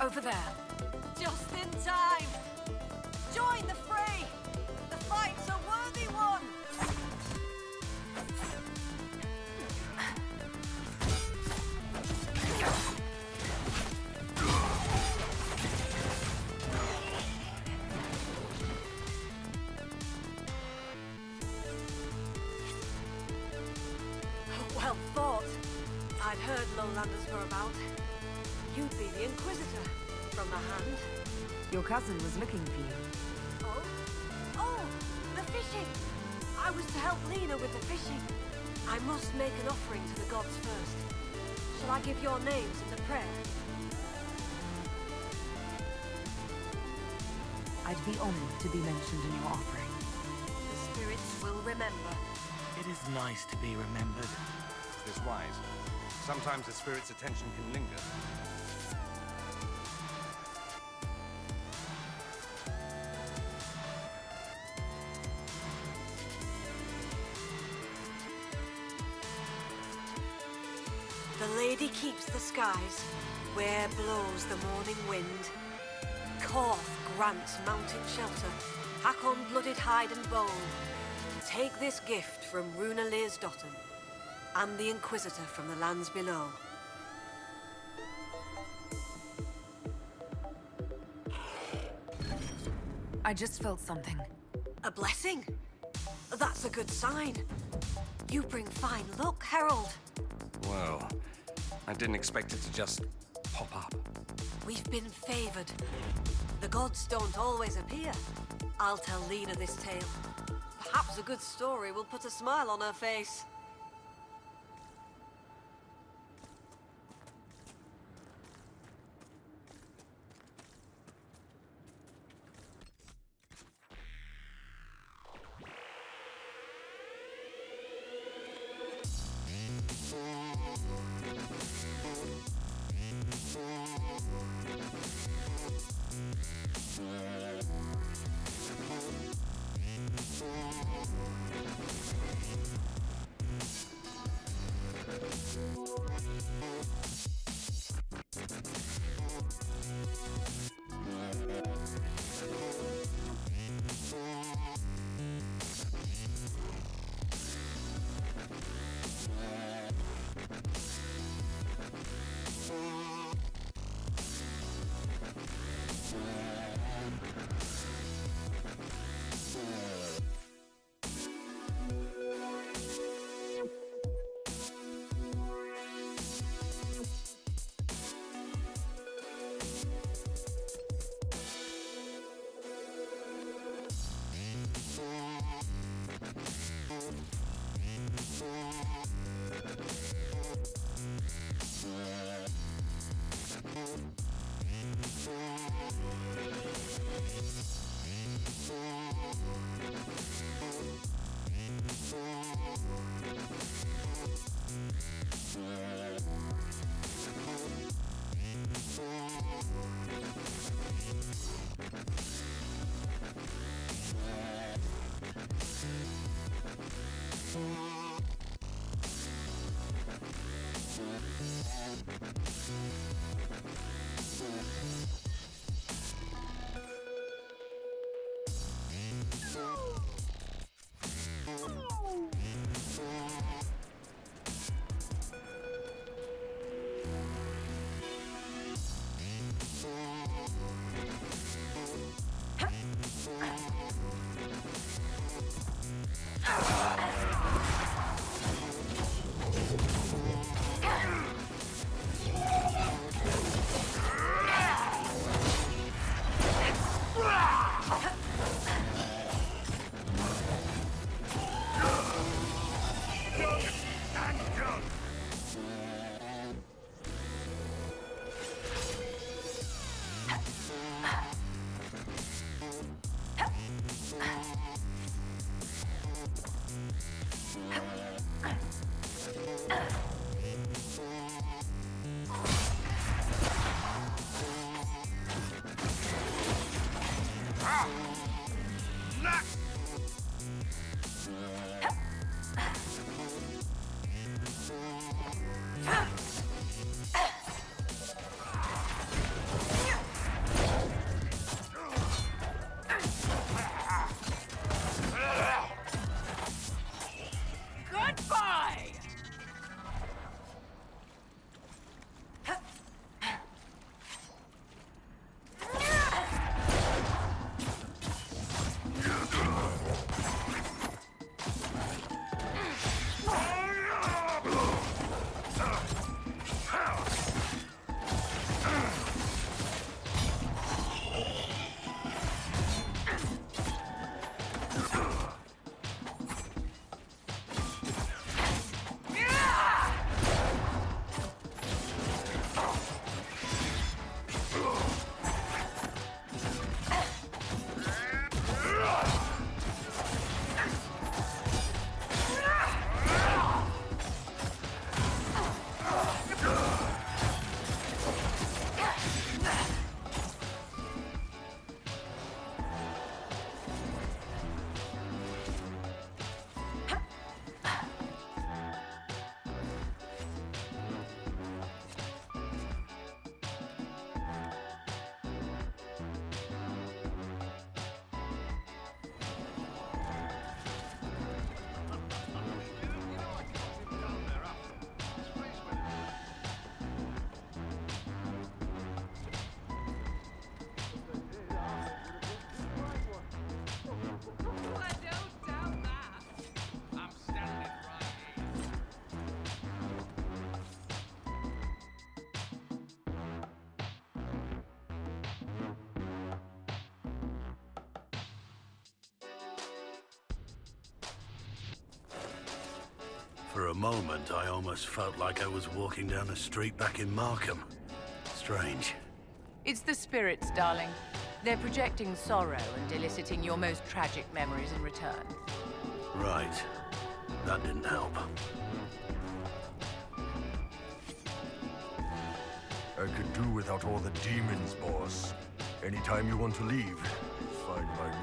Over there. Just in time! Join the fray! The fight's a worthy one! Well thought. I'd heard lowlanders were about. You'd be the Inquisitor, from the hand. Your cousin was looking for you. Oh? Oh! The fishing! I was to help Lena with the fishing. I must make an offering to the gods first. Shall I give your names in the prayer? I'd be honored to be mentioned in your offering. The spirits will remember. It is nice to be remembered. Is this wise? Sometimes the spirit's attention can linger. The lady keeps the skies, where blows the morning wind. Korth grants mountain shelter, Hakon blooded hide and bone. Take this gift from Runa Learsdotten, and the Inquisitor from the lands below. I just felt something. A blessing? That's a good sign. You bring fine luck, Herald. Well, I didn't expect it to just pop up. We've been favored. The gods don't always appear. I'll tell Lena this tale. Perhaps a good story will put a smile on her face. Goodbye! For a moment, I almost felt like I was walking down a street back in Markham. Strange. It's the spirits, darling. They're projecting sorrow and eliciting your most tragic memories in return. Right. That didn't help. I could do without all the demons, boss. Anytime you want to leave, it's fine by me.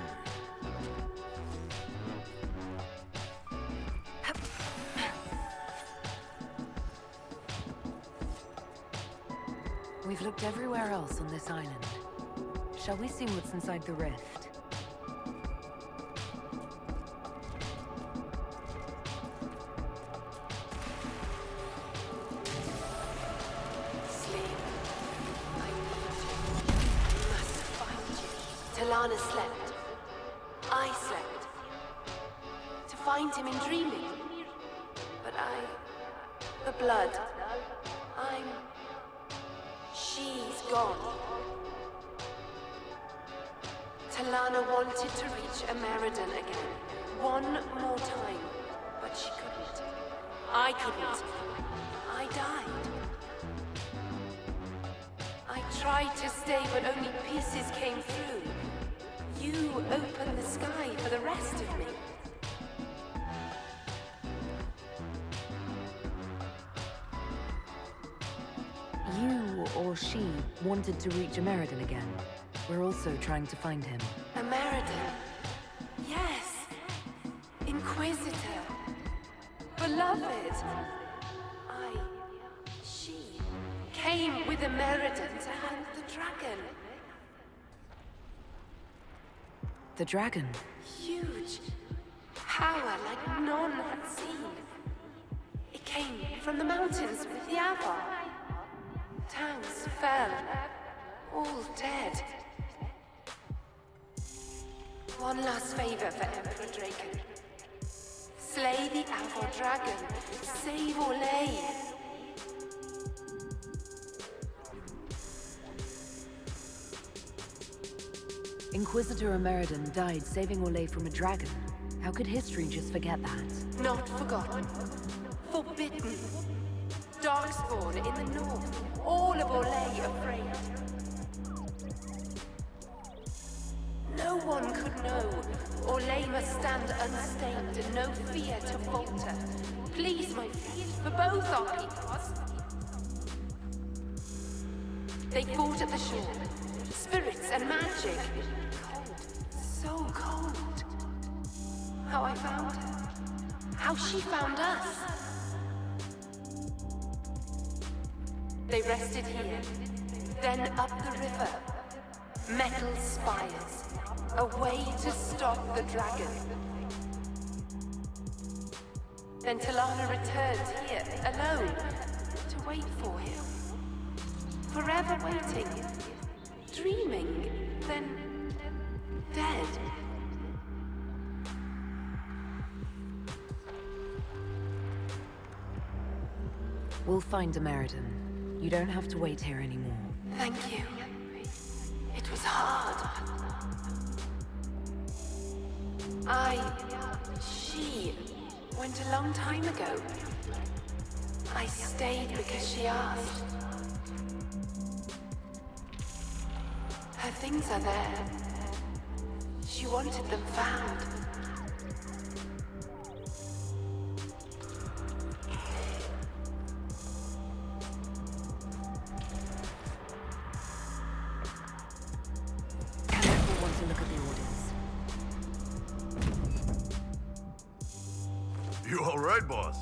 We've looked everywhere else on this island. Shall we see what's inside the rift? Sleep. I need you. I must find you. Talana slept. I slept. To find him in dreaming. But the blood. She's gone. Talana wanted to reach Ameridan again. One more time. But she couldn't. I couldn't. I died. I tried to stay, but only pieces came through. You opened the sky for the rest of me. You or she wanted to reach Ameridan again. We're also trying to find him. Ameridan. Yes. Inquisitor. Beloved. She came with Ameridan to hunt the dragon. The dragon? Huge. Power like none had seen. It came from the mountains with the Avar. Towns fell, all dead. One last favor for Emperor Draken. Slay the Avar dragon. Save Orlais. Inquisitor Ameridan died saving Orlais from a dragon. How could history just forget that? Not forgotten. Forbidden. Darkspawn in the north. All of Orlais afraid. No one could know. Orlais must stand unstained and no fear to falter. Please, my friend, for both our peoples. They fought at the shore. Spirits and magic. Cold. so cold. How I found her. How she found us. They rested here, then up the river. Metal spires. A way to stop the dragon. Then Talana returned here, alone, to wait for him. Forever waiting. Dreaming, then dead. We'll find American. You don't have to wait here anymore. Thank you. It was hard. She went a long time ago. I stayed because she asked. Her things are there. She wanted them found. You all right, boss?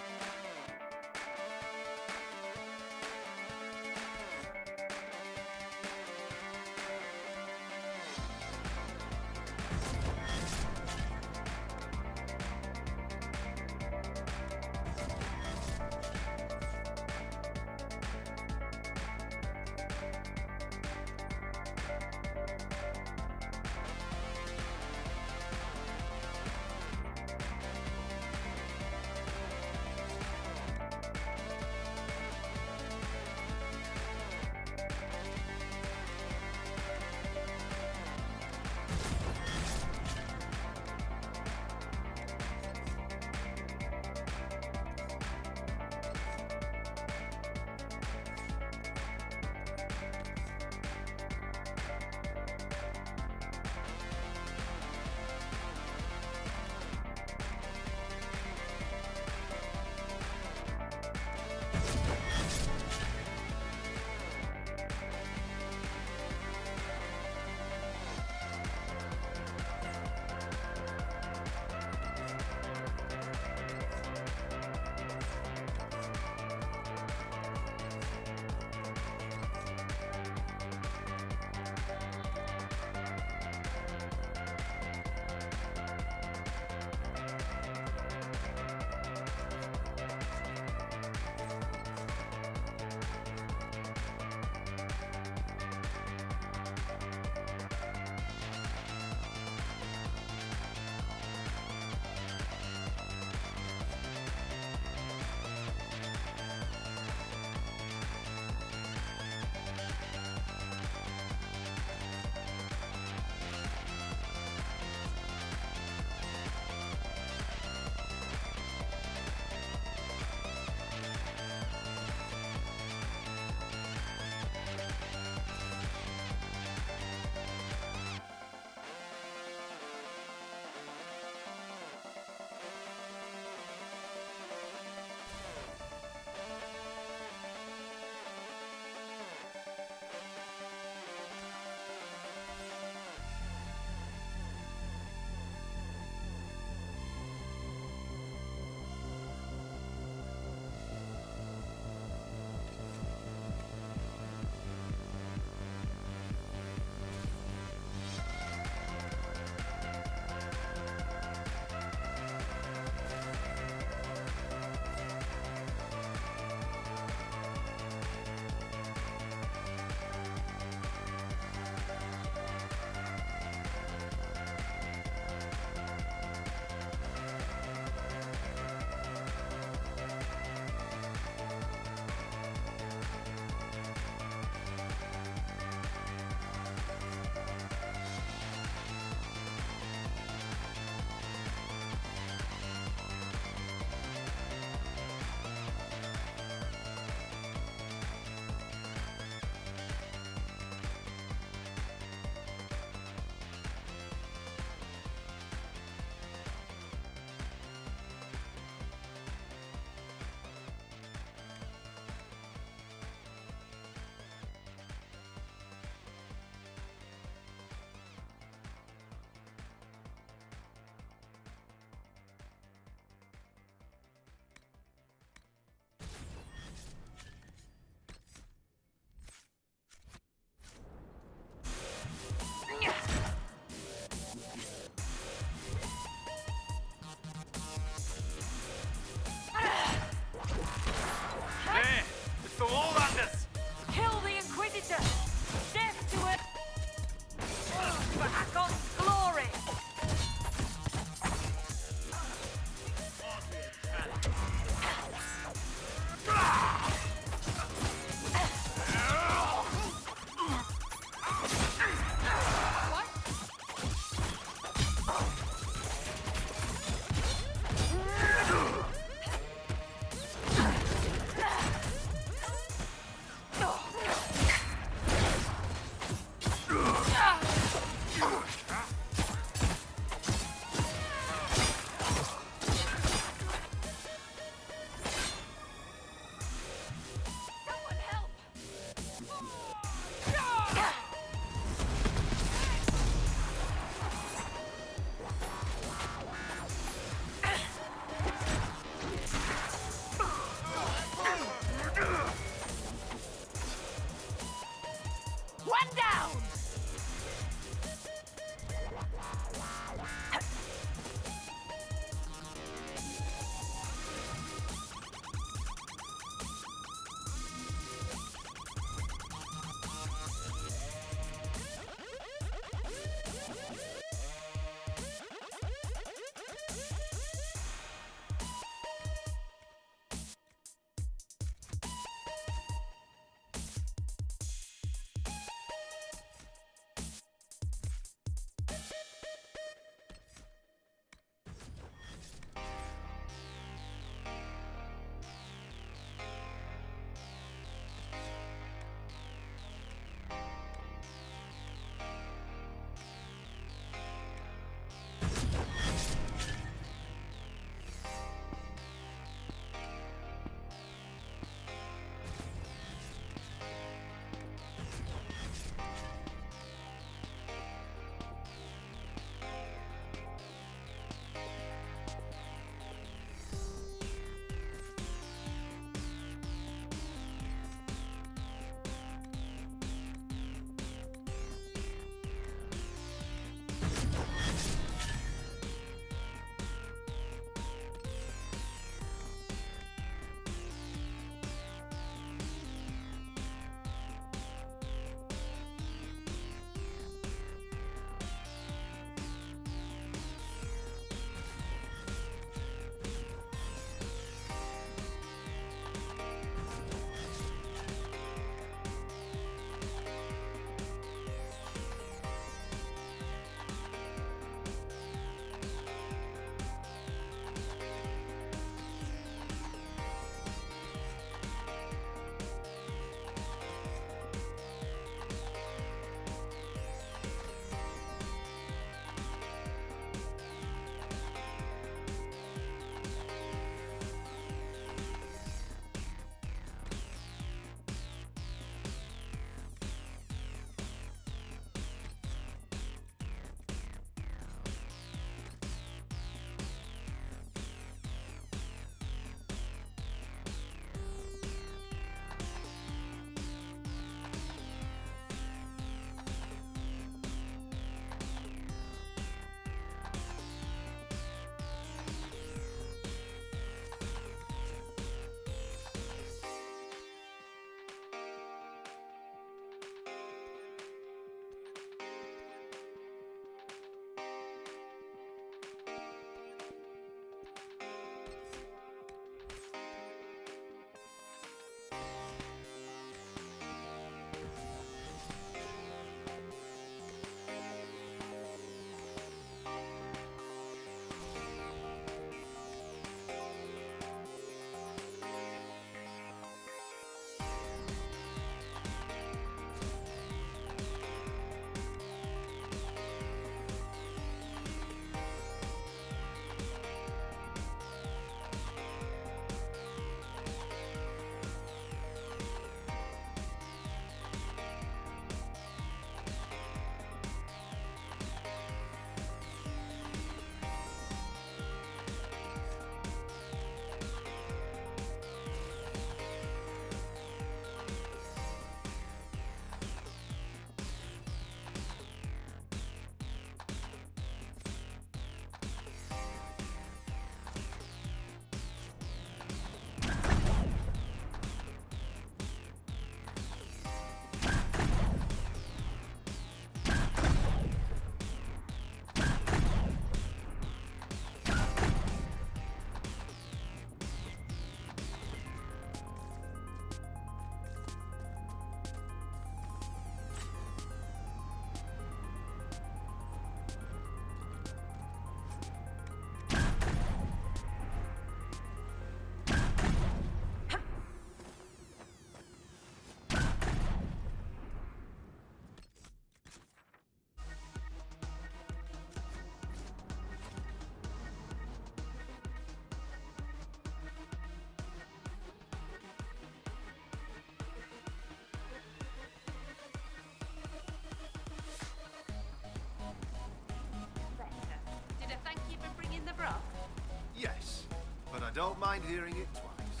don't mind hearing it twice.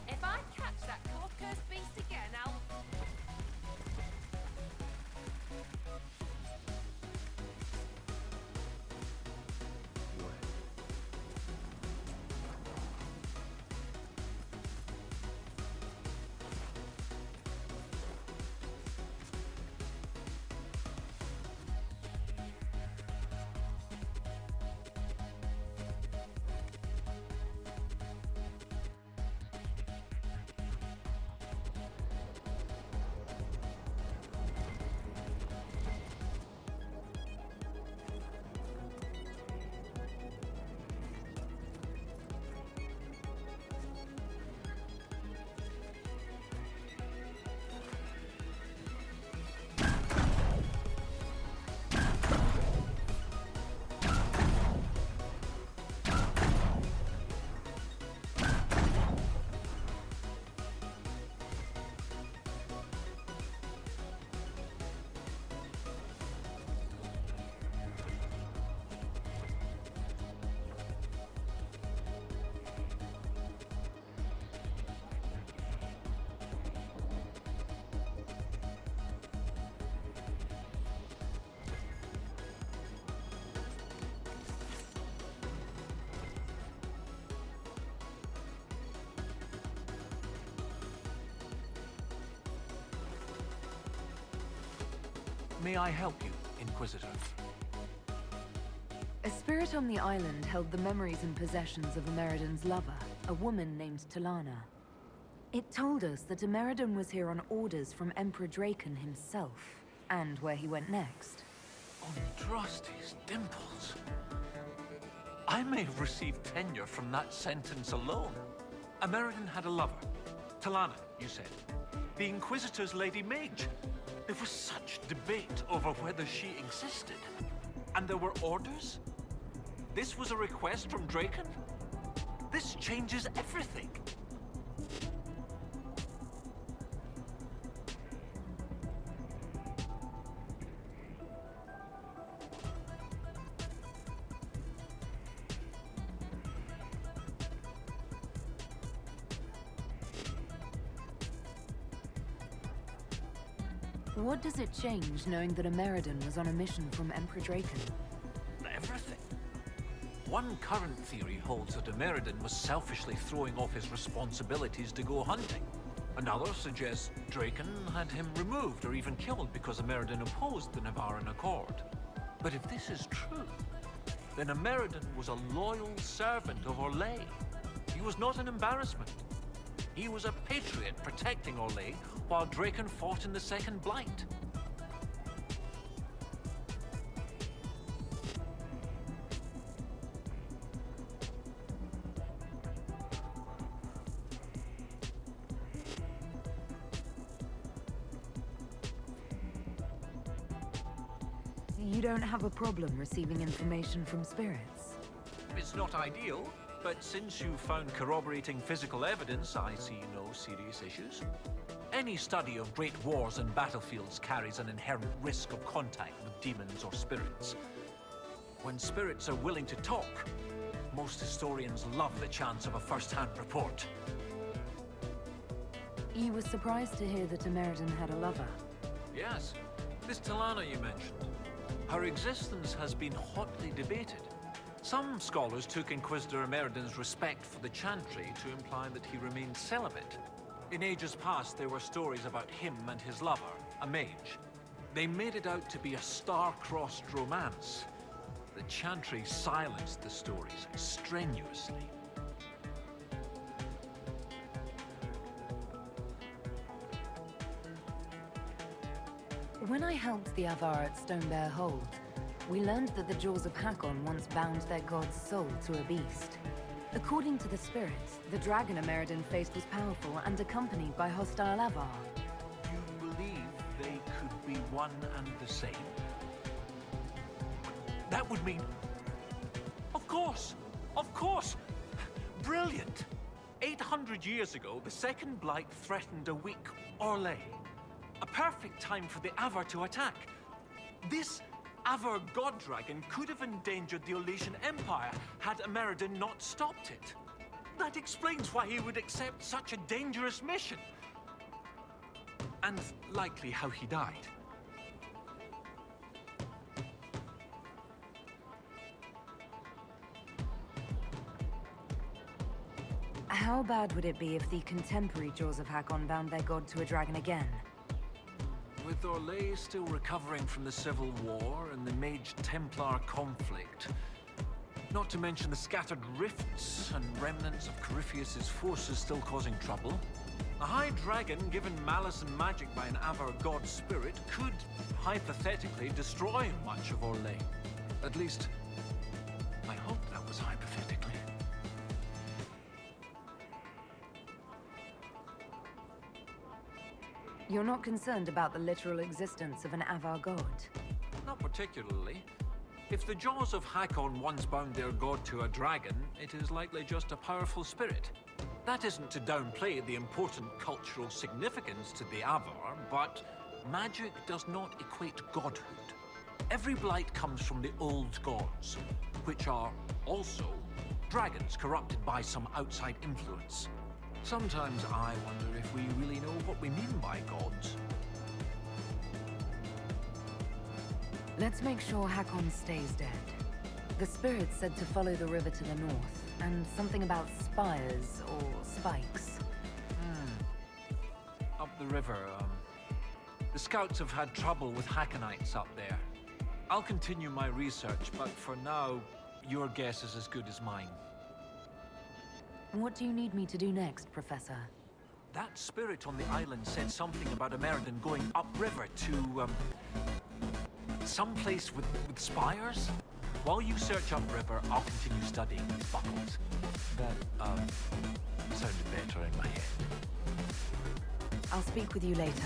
If I catch that cold-cursed beast again, I'll... May I help you, Inquisitor? A spirit on the island held the memories and possessions of Ameridan's lover, a woman named Talana. It told us that Ameridan was here on orders from Emperor Draken himself, and where he went next. Untrusties dimples. I may have received tenure from that sentence alone. Ameridan had a lover. Talana, you said. The Inquisitor's Lady Mage. There was such debate over whether she existed. And there were orders? This was a request from Draken? This changes everything. What does it change knowing that Ameridan was on a mission from Emperor Draken? Everything. One current theory holds that Ameridan was selfishly throwing off his responsibilities to go hunting. Another suggests Draken had him removed or even killed because Ameridan opposed the Navaran Accord. But if this is true, then Ameridan was a loyal servant of Orlais. He was not an embarrassment. He was a patriot protecting Orlais while Draken fought in the Second Blight. You don't have a problem receiving information from spirits? It's not ideal, but since you found corroborating physical evidence, I see no serious issues. Any study of great wars and battlefields carries an inherent risk of contact with demons or spirits. When spirits are willing to talk, most historians love the chance of a first-hand report. You were surprised to hear that Ameridan had a lover? Yes, this Talana you mentioned. Her existence has been hotly debated. Some scholars took Inquisitor Ameridan's respect for the Chantry to imply that he remained celibate. In ages past, there were stories about him and his lover, a mage. They made it out to be a star-crossed romance. The Chantry silenced the stories strenuously. When I helped the Avar at Stonebear Hold, we learned that the Jaws of Hakon once bound their god's soul to a beast. According to the spirits, the dragon Ameridan faced was powerful and accompanied by hostile Avar. You believe they could be one and the same? That would mean... Of course! Of course! Brilliant! 800 years ago, the Second Blight threatened a weak Orlais. A perfect time for the Avar to attack. This Avar god dragon could have endangered the Orlesian Empire had Ameridan not stopped it. That explains why he would accept such a dangerous mission. And likely how he died. How bad would it be if the contemporary Jaws of Hakon bound their god to a dragon again? With Orlais still recovering from the Civil War and the Mage-Templar conflict, not to mention the scattered rifts and remnants of Corypheus's forces still causing trouble, a high dragon given malice and magic by an Avar god spirit could, hypothetically, destroy much of Orlais. At least, I hope that was hypothetically. You're not concerned about the literal existence of an Avar god? Not particularly. If the Jaws of Hakon once bound their god to a dragon, it is likely just a powerful spirit. That isn't to downplay the important cultural significance to the Avar, but magic does not equate godhood. Every blight comes from the old gods, which are also dragons corrupted by some outside influence. Sometimes I wonder if we really know what we mean by gods. Let's make sure Hakon stays dead. The spirit said to follow the river to the north, and something about spires or spikes. Up the river, the scouts have had trouble with Hakonites up there. I'll continue my research, but for now, your guess is as good as mine. What do you need me to do next, Professor? That spirit on the island said something about a Meriden going upriver to, some place with spires? While you search upriver, I'll continue studying these buckles. That, sounded better in my head. I'll speak with you later.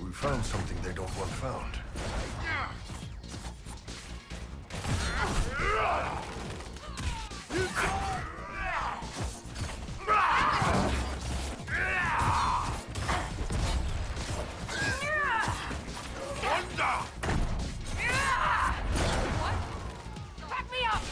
We found something they don't want found. Back me up!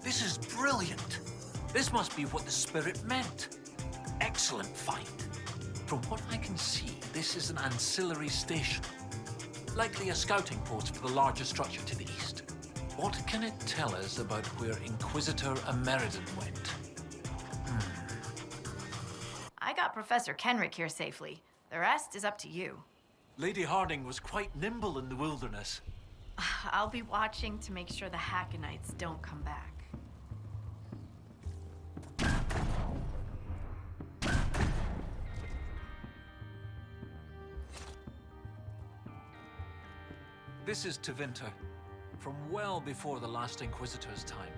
This is brilliant. This must be what the spirit meant. Excellent find. From what I can see, this is an ancillary station. Likely a scouting post for the larger structure to the east. What can it tell us about where Inquisitor Ameridan went? I got Professor Kenrick here safely. The rest is up to you. Lady Harding was quite nimble in the wilderness. I'll be watching to make sure the Hackonites don't come back. This is Tevinter, from well before the last Inquisitor's time.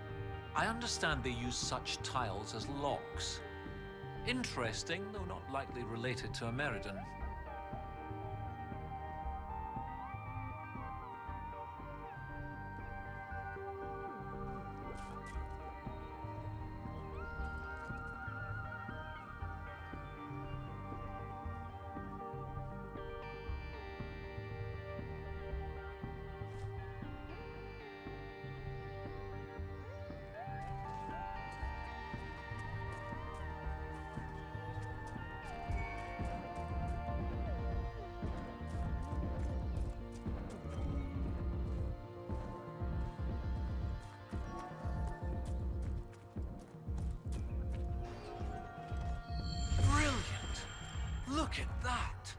I understand they use such tiles as locks. Interesting, though not likely related to Ameridan. Look at that!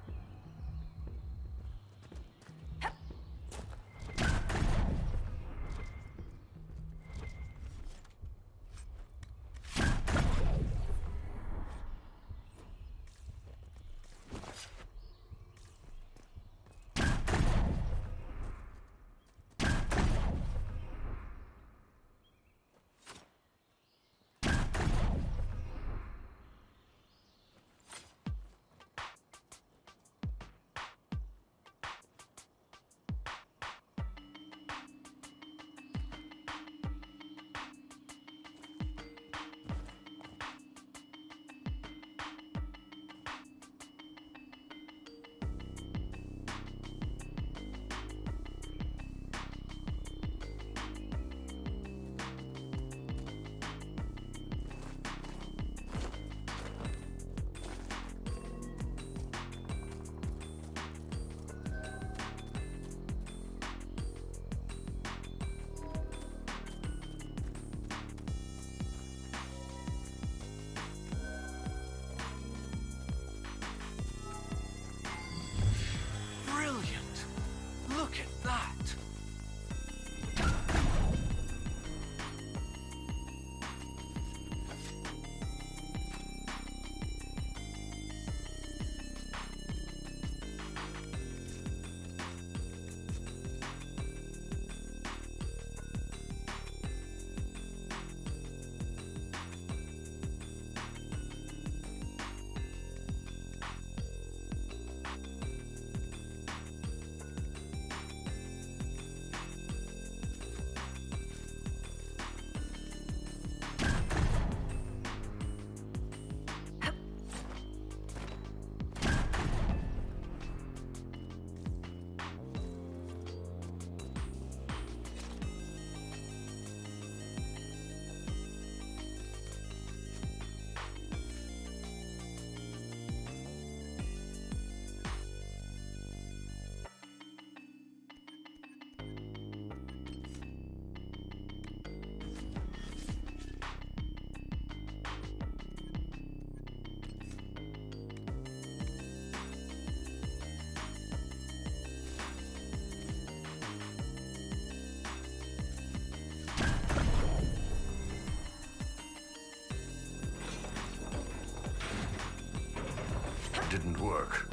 Look at that! Didn't work.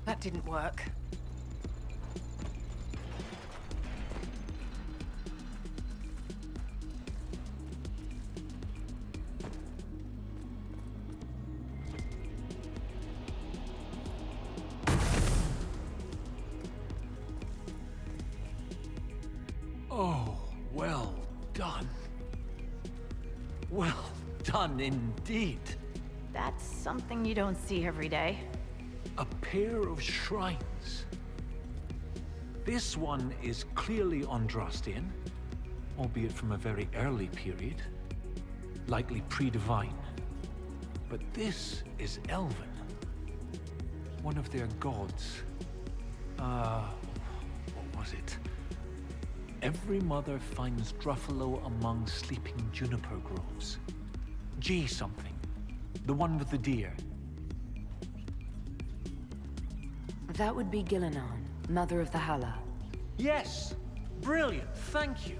That didn't work. Oh, well done. Well done indeed. That's something you don't see every day. A pair of shrines. This one is clearly Andrastian, albeit from a very early period, likely pre-divine. But this is Elven. one of their gods. What was it? Every mother finds Druffalo among sleeping juniper groves. G something. The one with the deer. That would be Gillenan, mother of the Hala. Yes! Brilliant, thank you.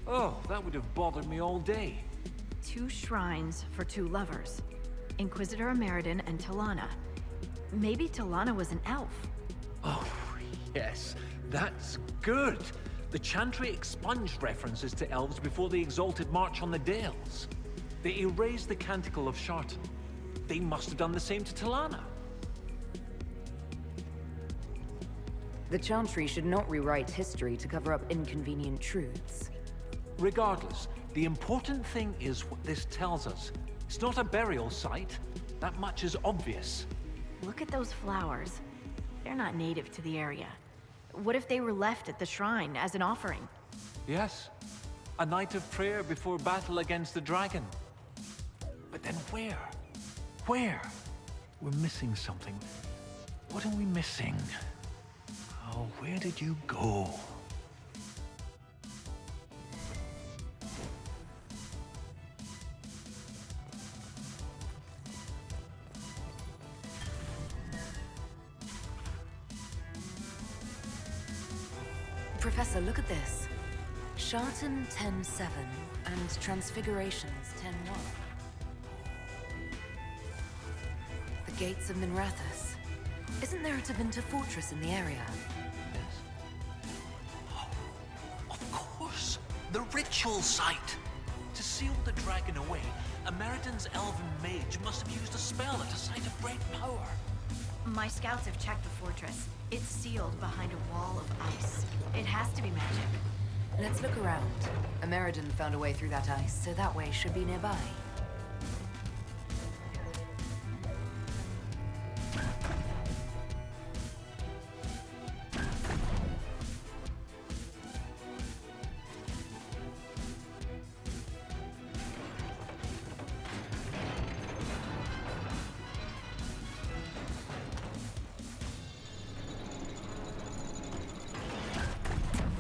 Oh, that would have bothered me all day. 2 shrines for 2 lovers. Inquisitor Ameridan and Talana. Maybe Talana was an elf. Oh, yes. That's good. The Chantry expunged references to elves before the Exalted March on the Dales. They erased the Canticle of Shartan. They must have done the same to Talana. The Chantry should not rewrite history to cover up inconvenient truths. Regardless, the important thing is what this tells us. It's not a burial site. That much is obvious. Look at those flowers. They're not native to the area. What if they were left at the shrine as an offering? Yes. A night of prayer before battle against the dragon. But then where? Where? We're missing something. What are we missing? Oh, where did you go? Professor, look at this. Shartan 10-7 and Transfigurations 10-1. The gates of Minrathous. Isn't there a Tevinter fortress in the area? Of course! The ritual site! To seal the dragon away, Ameridan's elven mage must have used a spell at a site of great power. My scouts have checked the fortress. It's sealed behind a wall of ice. It has to be magic. Let's look around. Ameridan found a way through that ice, so that way should be nearby.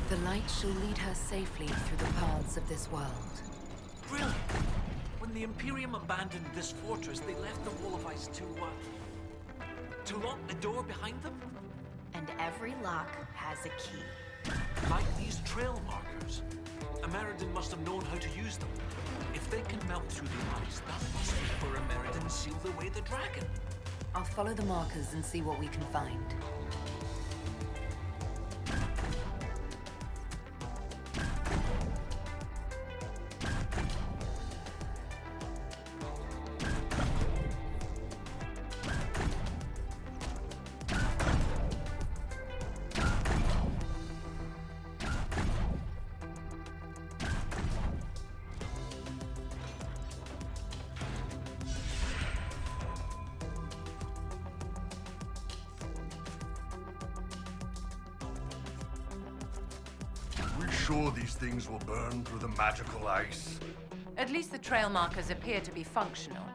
The light shall lead her safely through the paths of this world. Brilliant! When the Imperium abandoned this fortress, they left the wall of ice to lock the door behind them? And every lock has a key. Like these trail markers. Ameridan must have known how to use them. If they can melt through the ice, that must be where Ameridan sealed away the dragon. I'll follow the markers and see what we can find. Sure these things will burn through the magical ice? At least the trail markers appear to be functional.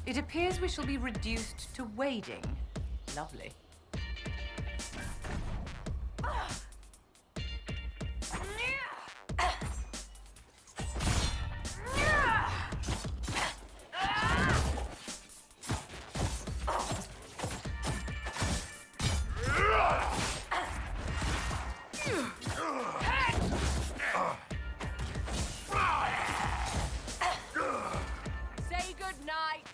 It appears we shall be reduced to wading. Lovely. Say goodnight.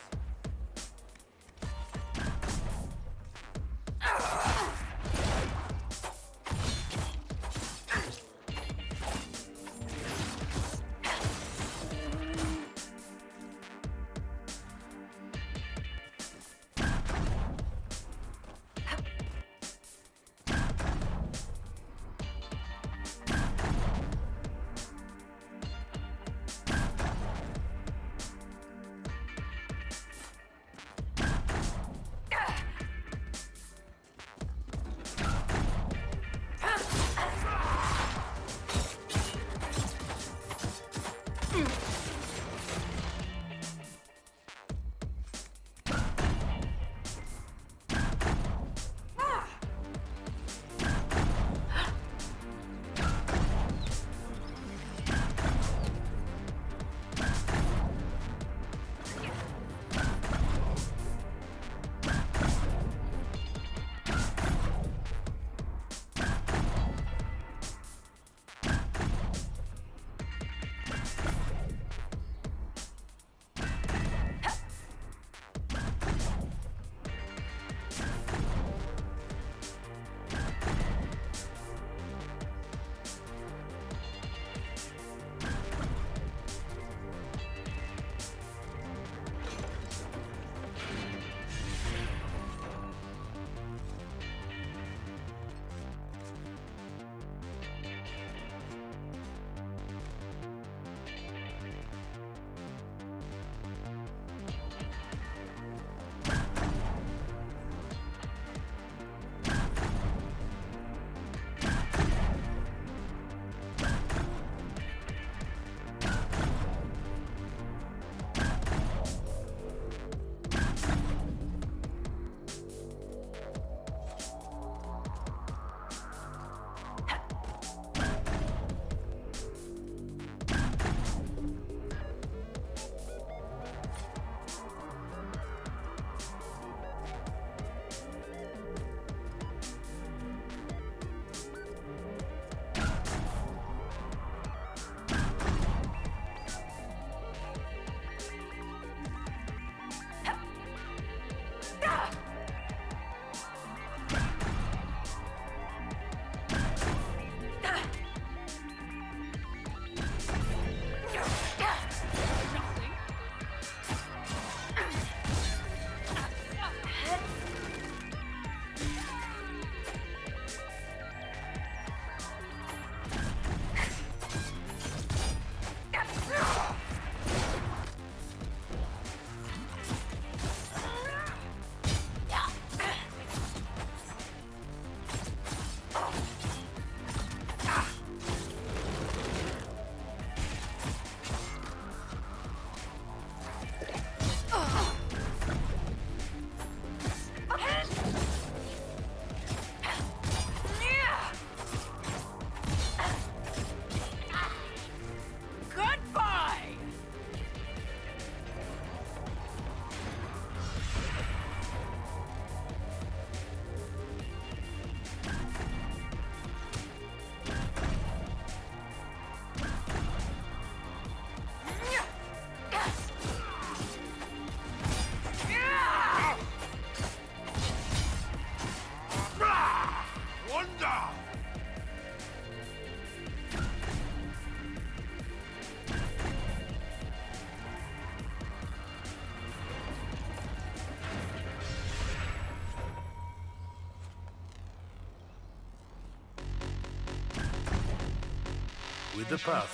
With the path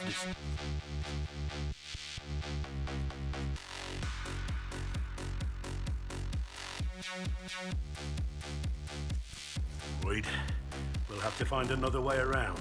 Wait, we'll have to find another way around.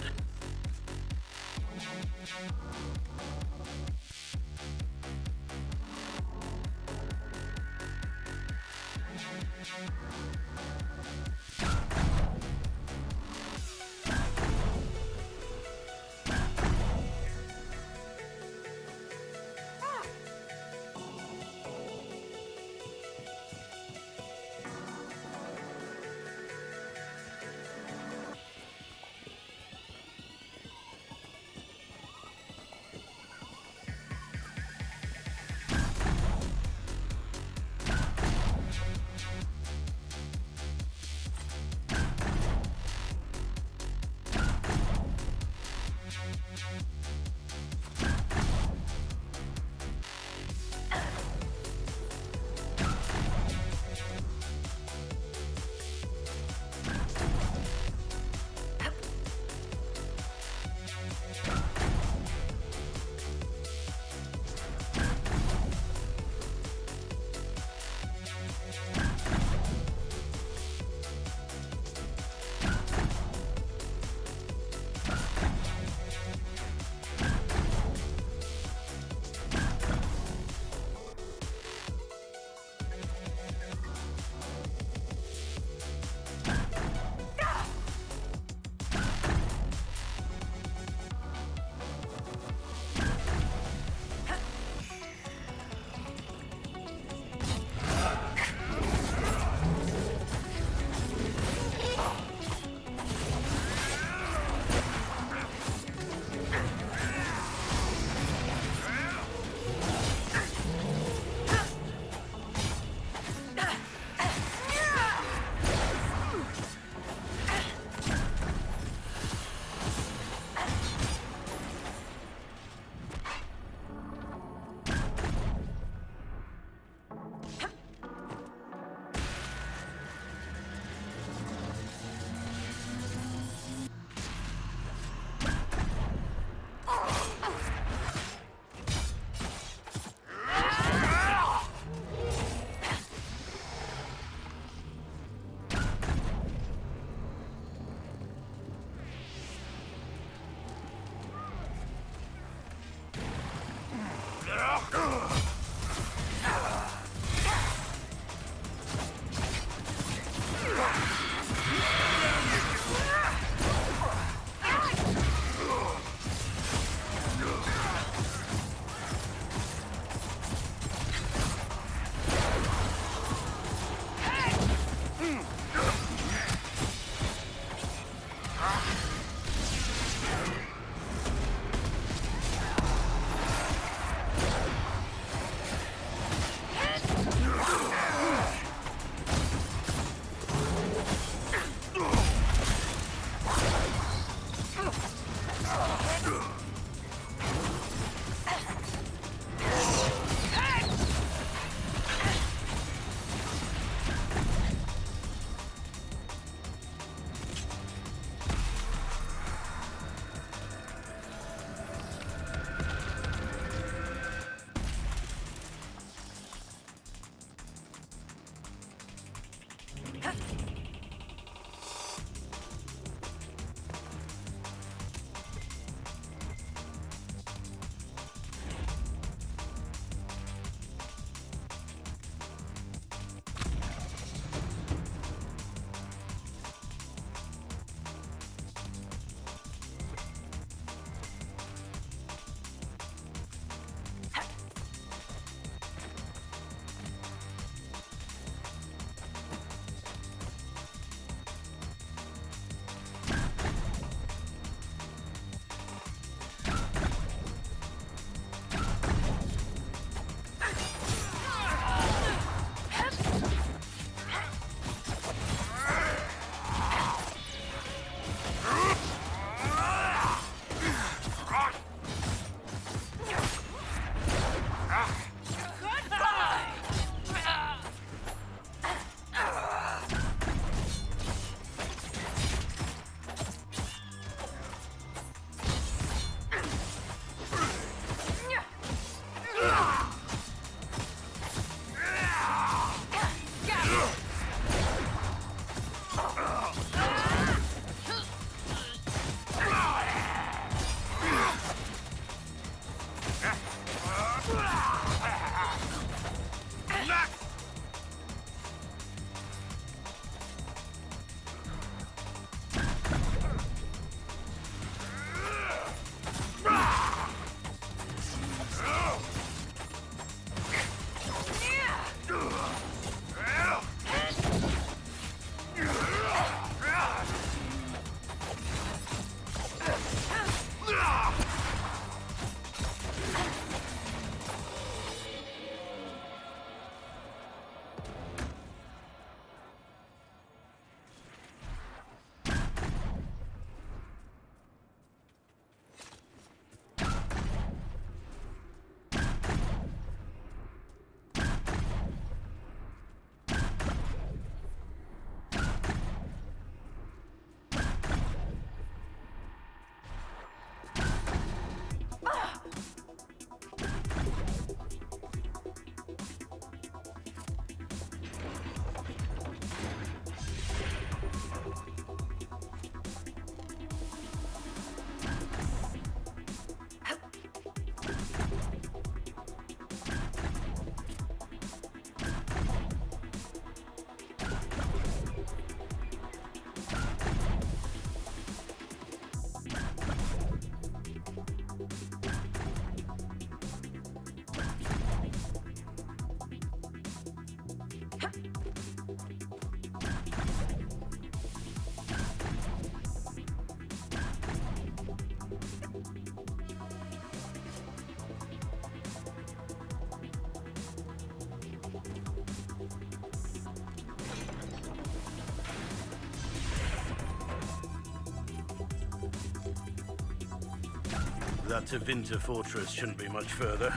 That to Winter Fortress shouldn't be much further.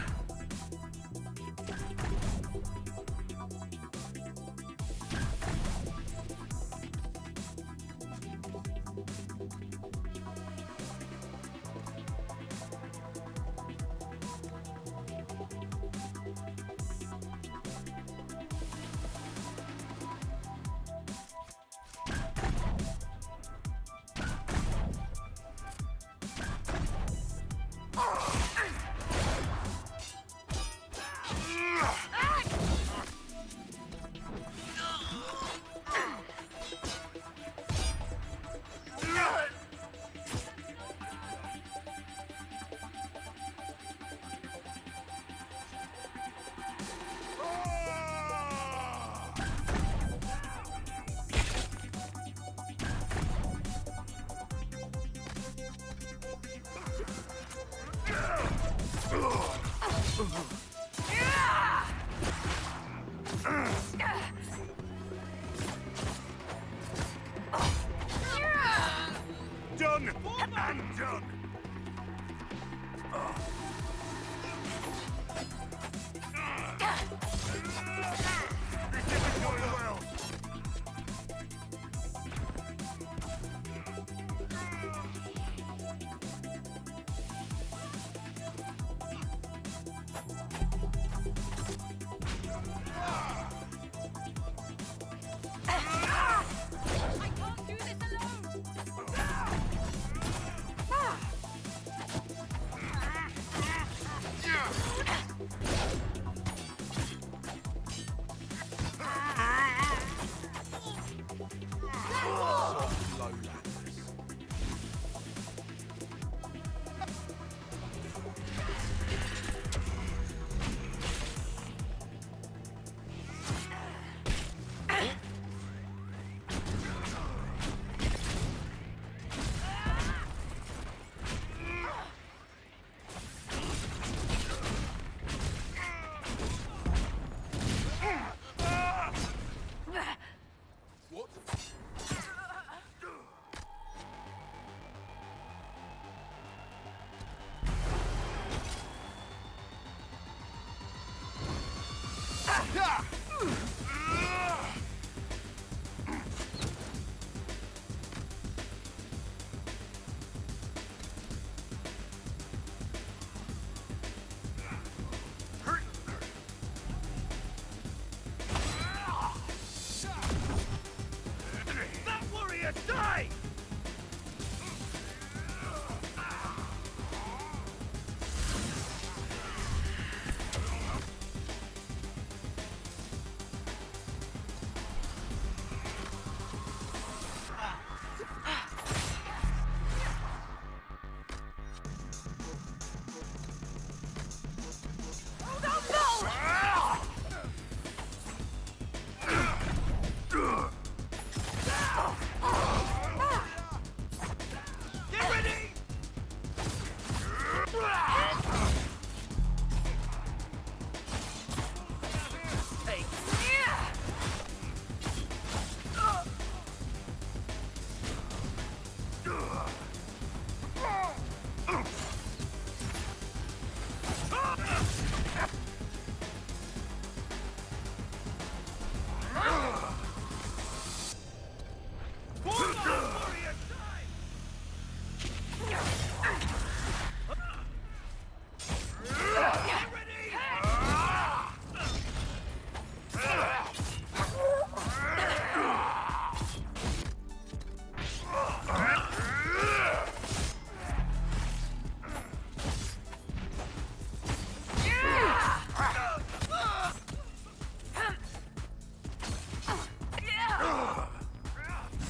That warrior died!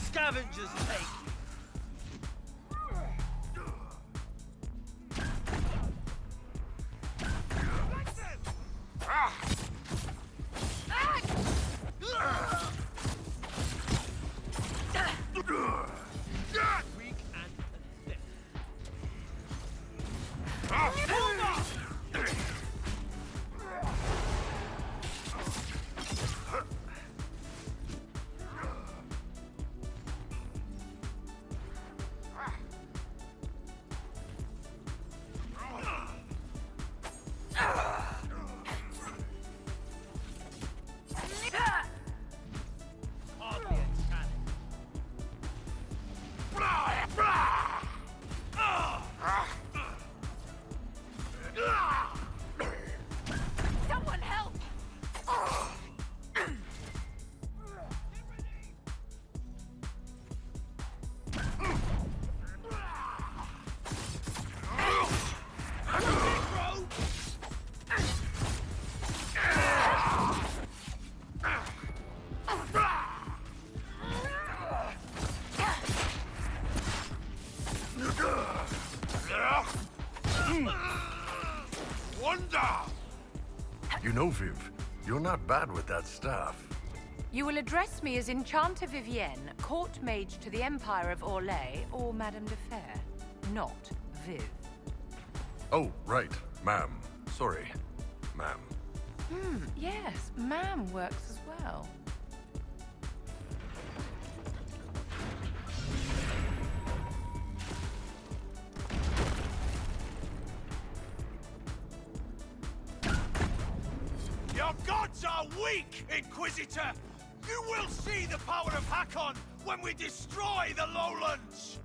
Scavengers take. Weak and pathetic. Hardly a cannon. Someone help! Wonder! You know, Viv, you're not bad with that staff. You will address me as Enchanter Vivienne, court mage to the Empire of Orlais, or Madame de Fer, not Viv. Oh, right, ma'am. Sorry, ma'am. Yes, ma'am works as well. Your gods are weak, Inquisitor! You will see the power of Hakon when we destroy the lowlands!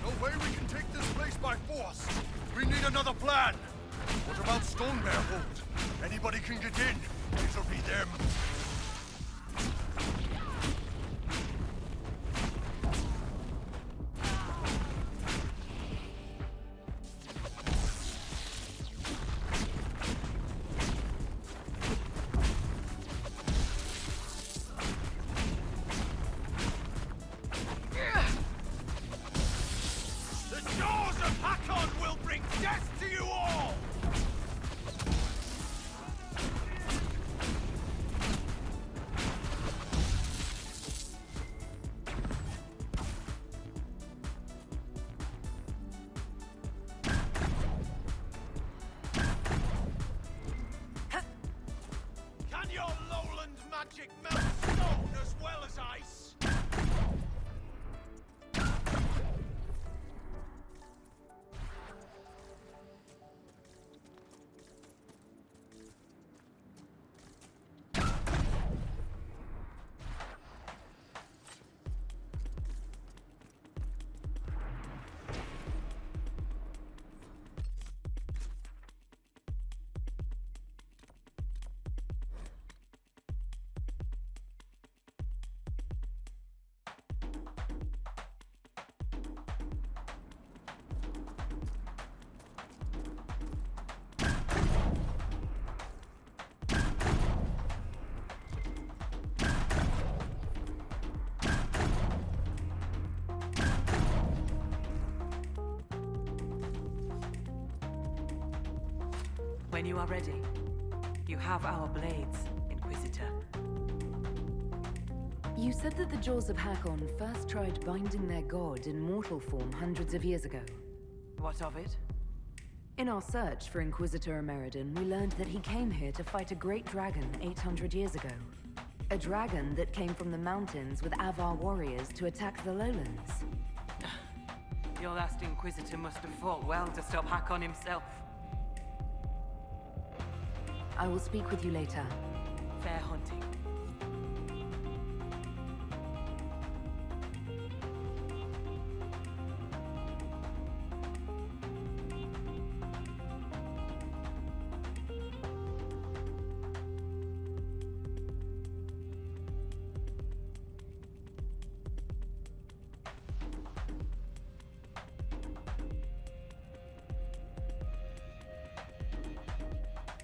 No way we can take this place by force. We need another plan. What about Stonebear Hold? Anybody can get in. It'll be them. The jaws of Hakon will bring death to you all! Can your lowland magic melt stone as well as ice? When you are ready, you have our blades, Inquisitor. You said that the Jaws of Hakon first tried binding their god in mortal form hundreds of years ago. What of it? In our search for Inquisitor Emeridon, we learned that he came here to fight a great dragon 800 years ago. A dragon that came from the mountains with Avar warriors to attack the lowlands. Your last Inquisitor must have fought well to stop Hakon himself. I will speak with you later.